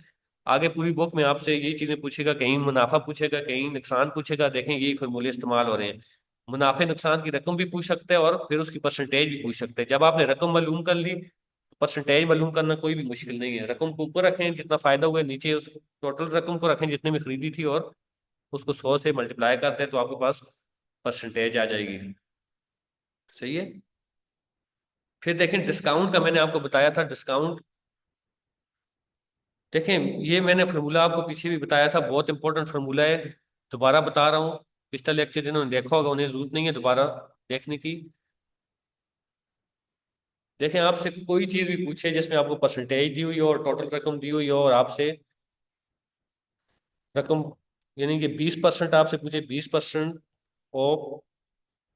आगे पूरी बुक में आपसे यही चीजें पूछेगा, कहीं मुनाफा पूछेगा, कहीं नुकसान पूछेगा। देखें यही फार्मूले इस्तेमाल हो रहे हैं। मुनाफे नुकसान की रकम भी पूछ सकते हैं और फिर उसकी परसेंटेज भी पूछ सकते हैं। जब आपने रकम मालूम कर ली, परसेंटेज मालूम करना कोई भी मुश्किल नहीं है। रकम को ऊपर रखें जितना फायदा हुआ है, नीचे उस टोटल रकम को रखें जितने में खरीदी थी, और उसको 100 से मल्टीप्लाई करते हैं तो आपके पास परसेंटेज आ जाएगी। सही है। फिर देखें डिस्काउंट का, मैंने आपको बताया था डिस्काउंट। देखें, ये मैंने फार्मूला आपको पीछे भी बताया था, बहुत इंपॉर्टेंट फार्मूला है। दोबारा बता रहा हूँ। पिछला लेक्चर जिन्होंने देखा होगा उन्हें जरूरत नहीं है दोबारा देखने की। देखें, आपसे कोई चीज भी पूछे जिसमें आपको परसेंटेज दी हुई हो और टोटल रकम दी हुई हो, और आपसे रकम यानी कि 20% आपसे पूछे, 20% ऑफ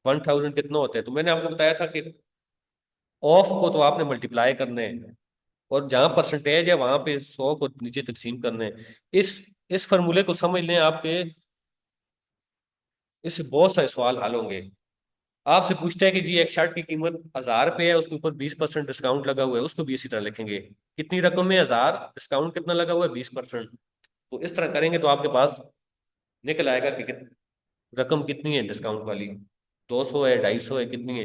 1,000 कितना होता है, तो मैंने आपको बताया था कि ऑफ को तो आपने मल्टीप्लाई करना है, और जहां परसेंटेज है वहां पे 100 को नीचे तकसीम करना है। इस फॉर्मूले को समझ लें, आपके इससे बहुत सारे सवाल हल होंगे। आपसे पूछता है कि जी एक शर्ट की कीमत 1,000 रुपये है, उसके ऊपर 20% डिस्काउंट लगा हुआ है, उसको भी इसी तरह लिखेंगे। कितनी रकम में 1,000, डिस्काउंट कितना लगा हुआ है, 20%। तो इस तरह करेंगे तो आपके पास निकल आएगा कि रकम कितनी है डिस्काउंट वाली। 200 है, 250 है, कितनी है।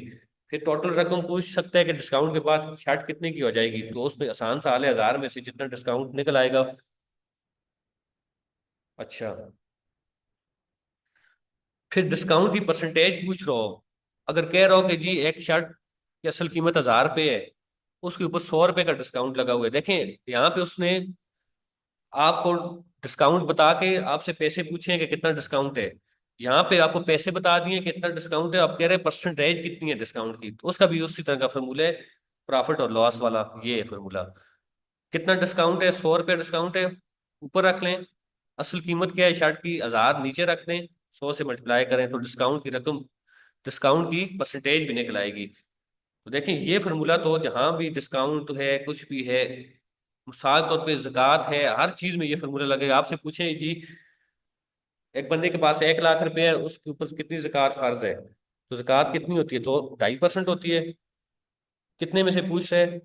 फिर टोटल रकम पूछ सकता है कि डिस्काउंट के बाद शर्ट कितने की हो जाएगी, तो उसमें आसान सा हाल है, 1,000 में से जितना डिस्काउंट निकल आएगा। अच्छा, फिर डिस्काउंट की परसेंटेज पूछ रहा हो। अगर कह रहा हो कि जी एक शर्ट की असल कीमत 1,000 रुपये है, उसके ऊपर 100 रुपये का डिस्काउंट लगा हुआ है। देखें, यहाँ पे उसने आपको डिस्काउंट बता के आपसे पैसे पूछे हैं कि कितना डिस्काउंट है। यहाँ पे आपको पैसे बता दिए कितना डिस्काउंट है, आप कह रहे हैं परसेंटेज कितनी है डिस्काउंट की, तो उसका भी उसी तरह का फॉर्मूला है, प्रॉफिट और लॉस वाला। ये है फॉर्मूला। कितना डिस्काउंट है, 100 रुपये डिस्काउंट है, ऊपर रख लें। असल कीमत क्या है शर्ट की, 1,000, नीचे रख लें। 100 से मल्टीप्लाई करें तो डिस्काउंट की रकम, डिस्काउंट की परसेंटेज भी निकल आएगी। तो देखें, ये फार्मूला तो जहां भी डिस्काउंट है, कुछ भी है, मिसाल तौर पे ज़कात है, हर चीज में ये फार्मूला लगेगा। आपसे पूछे जी एक बंदे के पास 1,00,000 रुपए है, उसके ऊपर कितनी ज़कात फर्ज है, तो ज़कात कितनी होती है, तो 2.5% होती है। कितने में से पूछ रहे हैं?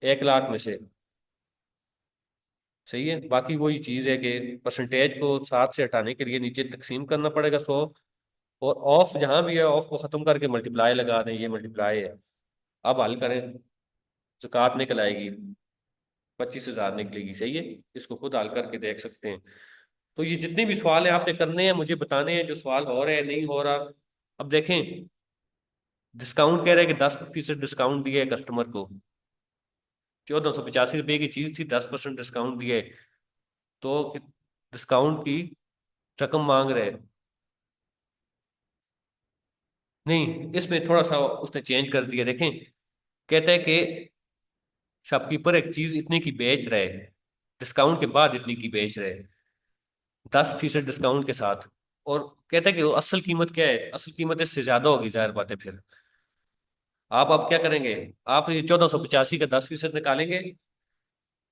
1,00,000 में से। सही है। बाकी वही चीज है कि परसेंटेज को 7 से हटाने के लिए नीचे तकसीम करना पड़ेगा 100, और ऑफ जहां भी है ऑफ को खत्म करके मल्टीप्लाई लगा दें, ये मल्टीप्लाई है। अब हल करें, ज़कात निकल आएगी, 25,000 निकलेगी। सही है, इसको खुद हल करके देख सकते हैं। तो ये जितने भी सवाल हैं आपने करने हैं, मुझे बताने हैं जो सवाल हो रहे हैं नहीं हो रहा। अब देखें, डिस्काउंट कह रहे हैं कि 10% डिस्काउंट दिया है कस्टमर को। 1,485 रुपये की चीज थी, 10% डिस्काउंट दिया है, तो डिस्काउंट की रकम मांग रहे हैं। नहीं, इसमें थोड़ा सा उसने चेंज कर दिया। देखें, कहता है कि शॉपकीपर एक चीज इतने की बेच रहे हैं, डिस्काउंट के बाद इतनी की बेच रहे हैं, 10% डिस्काउंट के साथ। और कहता है कि वो असल कीमत क्या है, असल कीमत इससे ज्यादा होगी, जाहिर बात है। फिर आप अब क्या करेंगे, आप ये 1,485 का 10% निकालेंगे,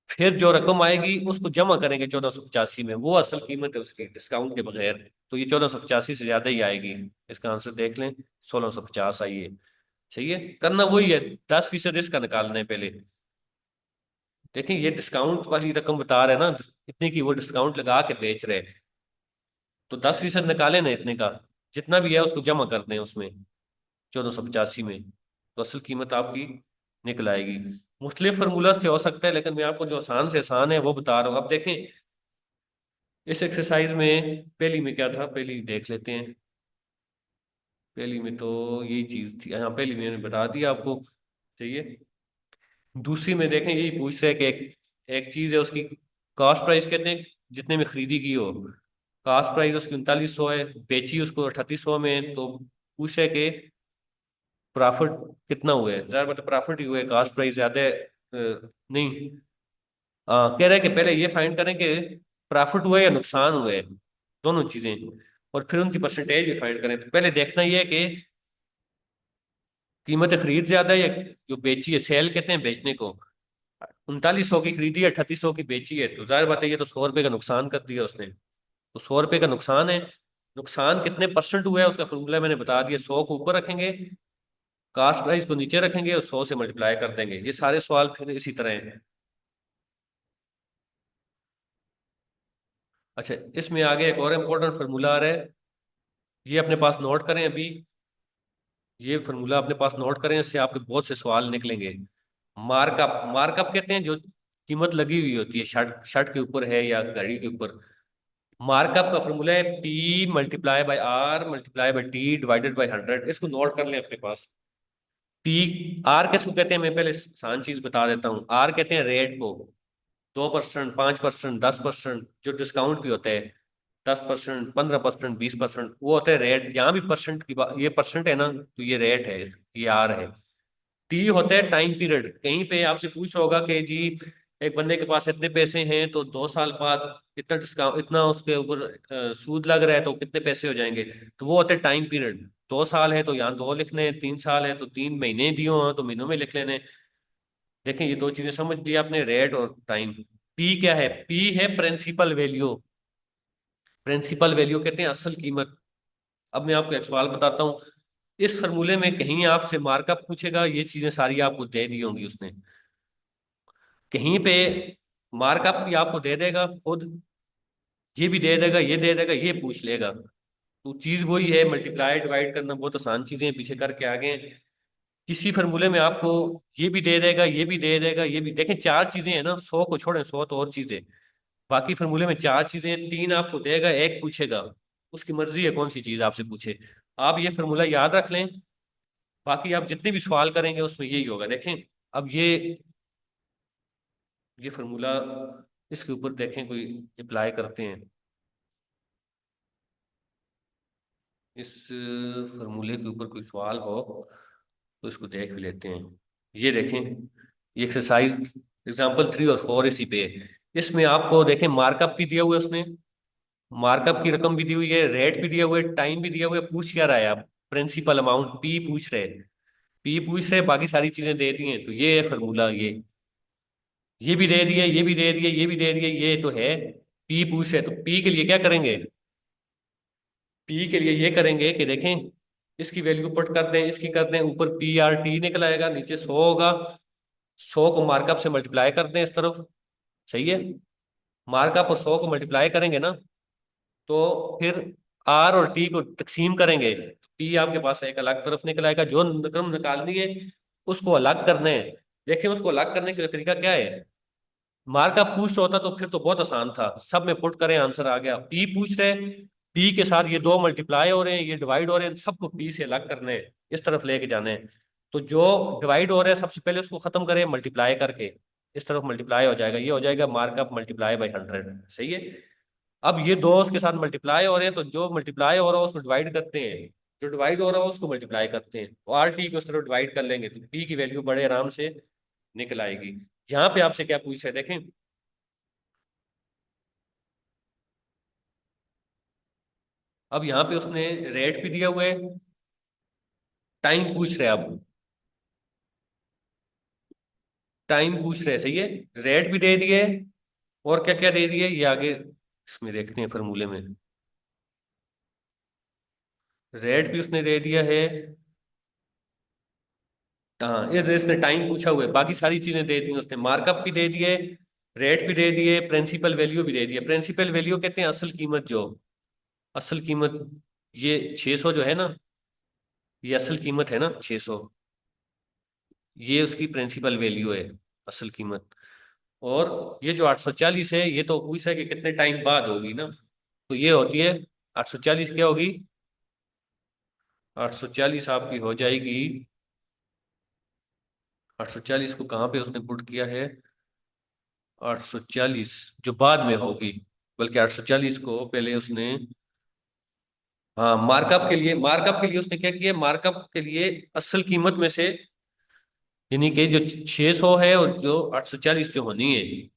फिर जो रकम आएगी उसको जमा करेंगे 1,485 में, वो असल कीमत है उसकी डिस्काउंट के बगैर। तो ये 1,485 से ज्यादा ही आएगी। इसका आंसर देख लें, 1,650 आई है। सही है, करना वही है, 10% इसका निकालना है पहले। देखिए, ये डिस्काउंट वाली रकम बता रहे हैं ना, इतने की वो डिस्काउंट लगा के बेच रहे हैं, तो 10% निकाले ना इतने का, जितना भी है उसको जमा कर दें उसमें 1,485 में, तो असल कीमत आपकी निकल आएगी। मुख्तलिफ फार्मूला से हो सकता है, लेकिन मैं आपको जो आसान से आसान है वो बता रहा हूँ। अब देखें, इस एक्सरसाइज में पहली में क्या था, पहली देख लेते हैं। पहली में तो यही चीज थी, हाँ पहली मैंने बता दिया आपको। चाहिए, दूसरी में देखें यही पूछ रहे हैं कि एक चीज है उसकी कास्ट प्राइस कहते हैं जितने में खरीदी की हो, कास्ट प्राइस उसकी 3900 है, बेची उसको 3800 में, तो पूछ रहे कि प्रॉफिट कितना हुआ है। ज्यादा मतलब प्रॉफिट ही हुआ है, कास्ट प्राइस ज्यादा है, नहीं। कह रहे हैं कि पहले ये फाइंड करें कि प्रॉफिट हुआ है या नुकसान हुआ है, दोनों चीजें, और फिर उनकी परसेंटेज भी फाइंड करें। तो पहले देखना ये है कि कीमत खरीद ज्यादा है या जो बेची है, सेल कहते हैं बेचने को, 3900 की खरीदी है, 3800 की बेची है, तो जाहिर बात है ये तो 100 रुपये का नुकसान कर दिया उसने। तो 100 रुपये का नुकसान है। नुकसान कितने परसेंट हुआ है उसका फॉर्मूला मैंने बता दिया, 100 को ऊपर रखेंगे, कास्ट प्राइस को नीचे रखेंगे और 100 से मल्टीप्लाई कर देंगे। ये सारे सवाल फिर इसी तरह हैं। अच्छा, इसमें आगे एक और इम्पोर्टेंट फार्मूला आ रहा है, ये अपने पास नोट करें अभी। ये फार्मूला अपने पास नोट करें, इससे आपके बहुत से सवाल निकलेंगे। मार्कअप, मार्कअप कहते हैं जो कीमत लगी हुई होती है, शर्ट शर्ट के ऊपर है या घड़ी के ऊपर। मार्कअप का फॉर्मूला है P multiply by R multiply by T divided by 100। इसको नोट कर लें अपने पास। पी, आर किसको कहते हैं, मैं पहले आसान चीज बता देता हूँ। आर कहते हैं रेट को, 2%, 5%, 10%, जो डिस्काउंट भी होता है, 10%, 15%, 20%, वो होता है रेट। यहाँ भी परसेंट की बात, ये परसेंट है ना, तो ये रेट है, ये आर है। टी होता है टाइम पीरियड। कहीं पे आपसे पूछ होगा कि जी एक बंदे के पास इतने पैसे हैं तो 2 साल बाद इतना डिस्काउंट, इतना उसके ऊपर सूद लग रहा है तो कितने पैसे हो जाएंगे, तो वो होते हैं टाइम पीरियड। 2 साल है तो यहाँ दो लिखने हैं, 3 साल है तो 3 महीने दिए हो तो महीनों में लिख लेने। देखें ये दो चीजें समझ ली आपने, रेट और टाइम। पी क्या है? पी है प्रिंसिपल वैल्यू। प्रिंसिपल वैल्यू कहते हैं असल कीमत। अब मैं आपको एक सवाल बताता हूँ। इस फॉर्मूले में कहीं आपसे मार्कअप पूछेगा, ये चीजें सारी आपको दे दी होंगी उसने। कहीं पे मार्कअप भी आपको दे देगा खुद, ये भी दे देगा, ये दे देगा, ये पूछ लेगा। तो चीज वही है, मल्टीप्लाई डिवाइड करना बहुत आसान चीजें हैं, पीछे करके आगे हैं। किसी फॉर्मूले में आपको ये भी दे देगा, ये भी दे देगा, ये भी। देखें चार चीजें हैं ना, 100 को छोड़ें, 100 तो और चीजें। बाकी फॉर्मूले में चार चीजें हैं, तीन आपको देगा, एक पूछेगा। उसकी मर्जी है कौन सी चीज आपसे पूछे। आप ये फॉर्मूला याद रख लें, बाकी आप जितने भी सवाल करेंगे उसमें यही होगा। देखें अब ये फॉर्मूला, इसके ऊपर देखें कोई अप्लाई करते हैं, इस फॉर्मूले के ऊपर कोई सवाल हो तो इसको देख भी लेते हैं। ये देखें, ये एक्सरसाइज एग्जाम्पल 3 और 4 इसी पे है। इसमें आपको देखें मार्कअप भी दिया हुआ है उसने, मार्कअप की रकम भी दी हुई है, रेट भी दिया हुआ है, टाइम भी दिया हुआ है। पूछ क्या रहा है आप? प्रिंसिपल अमाउंट पी पूछ रहे हैं। पी पूछ रहे हैं, बाकी सारी चीजें दे दी हैं, तो ये है फॉर्मूला। ये भी दे दिए, ये भी दे दिए, ये भी दे दिए, ये तो है। पी पूछ रहे हैं, तो पी के लिए क्या करेंगे? पी के लिए ये करेंगे कि देखें, इसकी वैल्यू पुट कर दें, इसकी कर दें, ऊपर पी आर टी निकल आएगा, नीचे 100 होगा। 100 को मार्कअप से मल्टीप्लाई कर दें इस तरफ। सही है। मार्कअप और 100 को मल्टीप्लाई करेंगे ना, तो फिर आर और टी को तकसीम करेंगे, पी आपके पास एक अलग तरफ निकल आएगा। जो रकम निकालनी है उसको अलग करना है। देखिए उसको अलग करने का तरीका क्या है। मार्कअप पूछ होता तो फिर तो बहुत आसान था, सब में पुट करें आंसर आ गया। पी पूछ रहे, पी के साथ ये दो मल्टीप्लाई हो रहे हैं, ये डिवाइड हो रहे हैं, सबको पी से अलग करने हैं, इस तरफ लेके जाने हैं। तो जो डिवाइड हो रहा है सबसे पहले उसको खत्म करें मल्टीप्लाई करके, इस तरफ मल्टीप्लाई हो जाएगा, ये हो जाएगा मार्कअप मल्टीप्लाई बाई 100। सही है। अब ये दो उसके साथ मल्टीप्लाई हो रहे हैं, तो जो मल्टीप्लाई हो रहा है उसको डिवाइड करते हैं, जो डिवाइड हो रहा है उसको मल्टीप्लाई करते हैं, तो आर टी को उस तरफ डिवाइड कर लेंगे, तो पी की वैल्यू बड़े आराम से निकल आएगी। यहाँ पे आपसे क्या पूछ रहे हैं देखें। अब यहाँ पे उसने रेट भी दिया हुआ है, टाइम पूछ रहे हैं अब, टाइम पूछ रहे हैं। सही है। रेट भी दे दिए, और क्या क्या दे दिए ये आगे इसमें देखते हैं फॉर्मूले में। रेट भी उसने दे दिया है, हाँ ये इसने टाइम पूछा हुआ है, बाकी सारी चीजें दे दी उसने, मार्कअप भी दे दिए, रेट भी दे दिए, प्रिंसिपल वैल्यू भी दे दिए। प्रिंसिपल वैल्यू कहते हैं असल कीमत, जो असल कीमत, ये 600 जो है ना, ये असल कीमत है ना 600, ये उसकी प्रिंसिपल वैल्यू है, असल कीमत। और ये जो 840 है, ये तो पूछ है कि कितने टाइम बाद होगी ना, तो ये होती है 840 क्या होगी, 840 आपकी हो जाएगी 840 को कहाँ पे उसने पुट किया है? 840 जो बाद में होगी, बल्कि 840 को पहले उसने, हाँ मार्कअप के लिए उसने क्या किया, मार्कअप के लिए असल कीमत में से, यानी कि जो 600 है और जो 840 जो होनी है,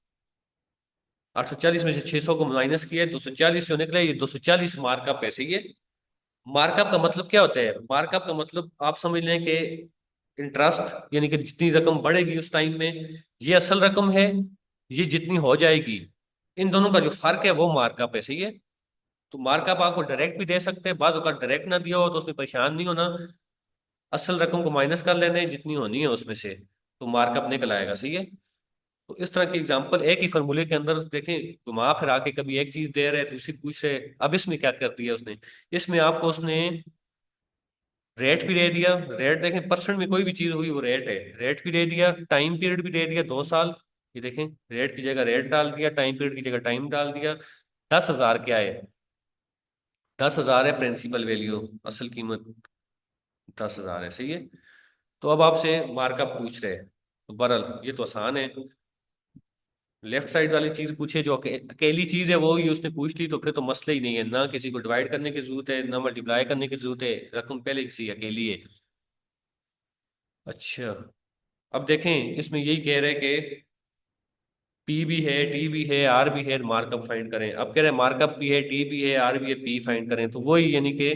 840 में से 600 को माइनस किया है, 240 जो निकला, ये 240 मार्कअप है, सही है। मार्कअप का मतलब क्या होता है? मार्कअप का मतलब आप समझ लें कि इंटरेस्ट, यानी कि जितनी रकम बढ़ेगी उस टाइम में, ये असल रकम है, ये जितनी हो जाएगी, इन दोनों का जो फर्क है वो मार्कअप है, सही है। तो मार्कअप आपको डायरेक्ट भी दे सकते हैं, बाज़ अगर डायरेक्ट ना दिया हो तो उसमें परेशान नहीं होना, असल रकम को माइनस कर लेना है जितनी होनी है उसमें से, तो मार्कअप निकल आएगा, सही है। तो इस तरह के एग्जांपल एक ही फॉर्मूले के अंदर देखें, घुमा फिरा के कभी एक चीज दे रहे हैं दूसरी पूछ रहे हैं। अब इसमें क्या कर दिया उसने, इसमें आपको उसने रेट भी दे दिया, रेट देखें परसेंट में कोई भी चीज हुई वो रेट है, रेट भी दे दिया, टाइम पीरियड भी दे दिया 2 साल, ये देखें, रेट की जगह रेट डाल दिया, टाइम पीरियड की जगह टाइम डाल दिया। 10,000 क्या है? 10,000 है प्रिंसिपल वैल्यू, असल कीमत 10,000 है, सही है। तो अब आपसे मार्कअप पूछ रहे हैं, तो बहरहाल ये तो आसान है, लेफ्ट साइड वाली चीज पूछे जो अकेली चीज है वो ही उसने पूछ ली, तो फिर तो मसला ही नहीं है, ना किसी को डिवाइड करने की जरूरत है ना मल्टीप्लाई करने की जरूरत है, रकम पहले किसी अकेली है। अच्छा, अब देखें इसमें यही कह रहे हैं कि पी भी है, टी भी है, आर भी है, मार्कअप फाइंड करें। अब कह रहे हैं मार्कअप भी है, टी भी है, आर भी है, पी फाइंड करें, तो वही यानी कि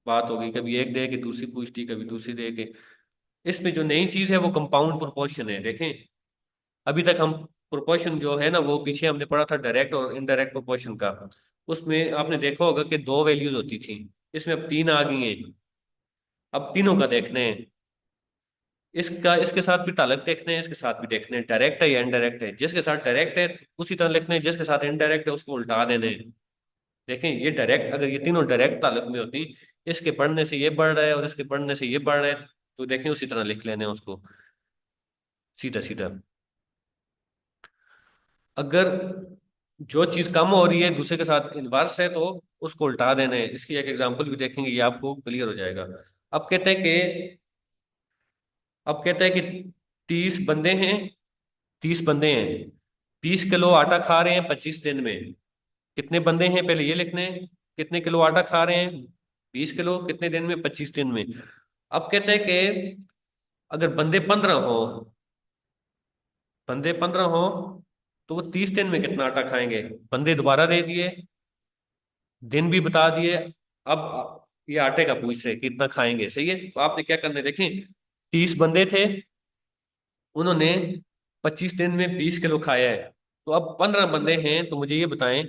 बात होगी, कभी एक दे के दूसरी पूछ ली, कभी दूसरी दे के। इसमें जो नई चीज है वो कंपाउंड प्रोपोर्शन है, देखें। अभी तक हम प्रोपोर्शन जो है ना, वो पीछे हमने पढ़ा था डायरेक्ट और इनडायरेक्ट प्रोपोर्शन का, उसमें आपने देखा होगा कि दो वैल्यूज होती थी, इसमें अब तीन आ गई हैं। अब तीनों का देखने हैं, इसका इसके साथ भी ताल्लुक देखने हैं, इसके साथ भी देखने हैं, डायरेक्ट है या इनडायरेक्ट है। जिसके साथ डायरेक्ट है उसी तरह लिखने हैं, जिसके साथ इनडायरेक्ट है उसको उल्टा देने हैं। देखें ये डायरेक्ट, अगर ये तीनों डायरेक्ट ताल्लुक में होती, इसके पढ़ने से ये बढ़ रहा है और इसके पढ़ने से ये बढ़ रहा है, तो देखें उसी तरह लिख लेने हैं उसको, सीधा सीधा। अगर जो चीज कम हो रही है दूसरे के साथ इनवर्स है तो उसको उल्टा देना है। इसकी एक एग्जांपल भी देखेंगे, ये आपको क्लियर हो जाएगा। अब कहते हैं कि अब कहते हैं कि 30 बंदे हैं, 30 बंदे हैं, 20 किलो आटा खा रहे हैं 25 दिन में। कितने बंदे हैं पहले ये लिखने हैं, कितने किलो आटा खा रहे हैं? 20 किलो, कितने दिन में? 25 दिन में। अब कहते हैं कि अगर बंदे 15 हो तो वो 30 दिन में कितना आटा खाएंगे? बंदे दोबारा दे दिए, दिन भी बता दिए, अब ये आटे का पूछ रहे कितना खाएंगे, सही है। तो आपने क्या करना है, देखें, 30 बंदे थे, उन्होंने 25 दिन में 20 किलो खाया है, तो अब 15 बंदे हैं, तो मुझे ये बताएं,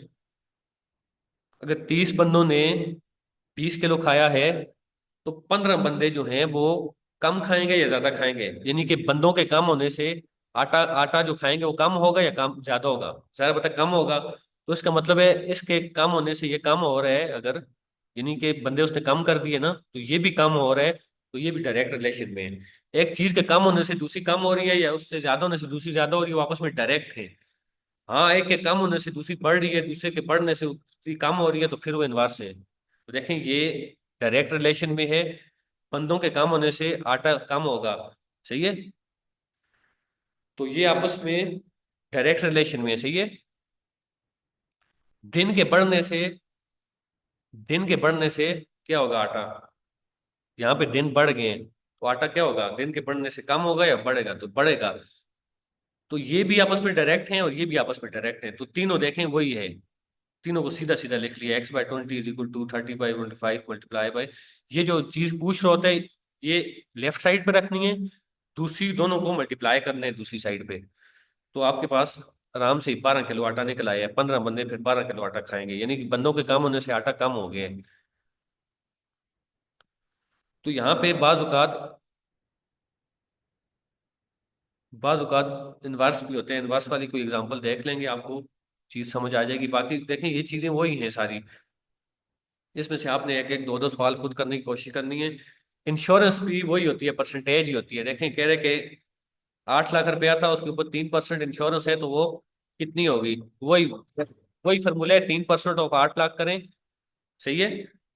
अगर 30 बंदों ने 20 किलो खाया है, तो 15 बंदे जो हैं वो कम खाएंगे या ज्यादा खाएंगे? यानी कि बंदों के कम होने से आटा आटा जो खाएंगे वो कम होगा या कम ज्यादा होगा? ज्यादा बता कम होगा, तो इसका मतलब है इसके कम होने से ये कम हो रहा है, अगर यानी कि बंदे उसने कम कर दिए ना, तो ये भी कम हो रहा है, तो ये भी डायरेक्ट रिलेशन में है। एक चीज के कम होने से दूसरी कम हो रही है या उससे ज्यादा होने से दूसरी ज्यादा हो रही है, वो आपस में डायरेक्ट है। हाँ, एक के कम होने से दूसरी बढ़ रही है, दूसरे के बढ़ने से दूसरी कम हो रही है, तो फिर वो इनवर्स है। तो देखें ये डायरेक्ट रिलेशन में है, बंदों के कम होने से आटा कम होगा, सही है। तो ये आपस में डायरेक्ट रिलेशन में है, सही है। दिन के बढ़ने से, दिन के बढ़ने से क्या होगा आटा, यहाँ पे दिन बढ़ गए हैं, तो आटा क्या होगा, दिन के बढ़ने से कम होगा या बढ़ेगा? तो बढ़ेगा। तो ये भी आपस में डायरेक्ट हैं और ये भी आपस में डायरेक्ट हैं, तो तीनों देखें वही है, तीनों को सीधा सीधा लिख लिया, x/20 = 30/25 मल्टीप्लाई बाय, ये जो चीज पूछ रहा होता है ये लेफ्ट साइड पे रखनी है, दूसरी दोनों को मल्टीप्लाई करने हैं दूसरी साइड पे। तो आपके पास आराम से 12 किलो आटा निकल आया है, 15 बंदे फिर 12 किलो आटा खाएंगे, यानी कि बंदों के कम होने से आटा कम हो गया है। तो यहाँ पे बाज औकात इनवर्स भी होते हैं, इनवर्स वाली कोई एग्जांपल देख लेंगे, आपको चीज समझ आ जाएगी। बाकी देखें ये चीजें वही हैं सारी, इसमें से आपने एक एक दो दो सवाल खुद करने की कोशिश करनी है। इंश्योरेंस भी वही होती है, परसेंटेज ही होती है। देखें कह रहे कि 8 लाख रुपया था, उसके ऊपर 3% इंश्योरेंस है, तो वो कितनी होगी? वही वही फॉर्मूला है, 3% ऑफ 8 लाख करें, सही है।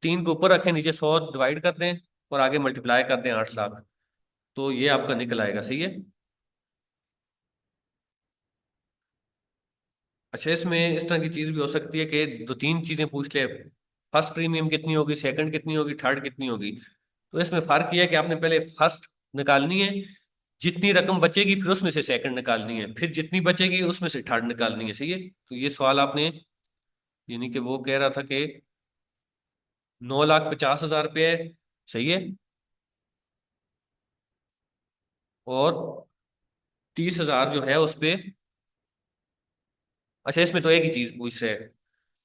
तीन को ऊपर रखें, नीचे 100 डिवाइड कर दें और आगे मल्टीप्लाई कर दें 8 लाख। तो ये आपका निकल आएगा, सही है। अच्छा, इसमें इस तरह की चीज भी हो सकती है कि दो तीन चीजें पूछ ले, फर्स्ट प्रीमियम कितनी होगी, सेकंड कितनी होगी, थर्ड कितनी होगी। तो इसमें फर्क यह है कि आपने पहले फर्स्ट निकालनी है, जितनी रकम बचेगी फिर उसमें से सेकंड निकालनी है, फिर जितनी बचेगी उसमें से थर्ड निकालनी है, सही है। तो ये सवाल आपने, यानी कि वो कह रहा था कि 9,50,000 रुपये है, सही है। और 30,000 जो है उस पे, अच्छा इसमें तो एक ही चीज पूछ रहे हैं,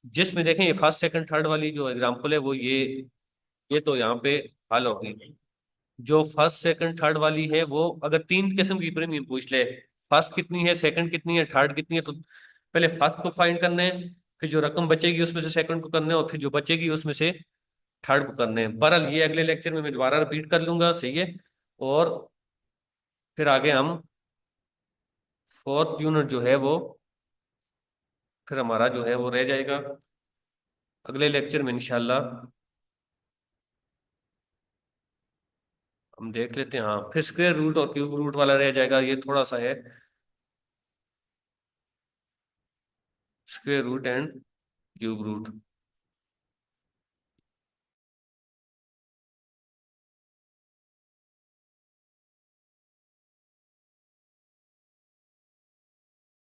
जिसमें देखें ये फर्स्ट सेकंड थर्ड वाली जो एग्जांपल है वो ये तो यहाँ पे हल होगी। जो फर्स्ट सेकंड थर्ड वाली है वो अगर तीन किस्म की प्रीमियम पूछ ले, फर्स्ट कितनी है, सेकंड कितनी है, थर्ड कितनी है, तो पहले फर्स्ट को फाइंड करना है, फिर जो रकम बचेगी उसमें से सेकंड को करना है, और फिर जो बचेगी उसमें से थर्ड को करना है। बहरहाल ये अगले लेक्चर में मैं दोबारा रिपीट कर लूंगा, सही है। और फिर आगे हम फोर्थ यूनिट जो है वो फिर हमारा जो है वो रह जाएगा अगले लेक्चर में इंशाल्लाह। हम देख लेते हैं, हाँ फिर स्क्वायर रूट और क्यूब रूट वाला रह जाएगा, ये थोड़ा सा है, square root and cube root.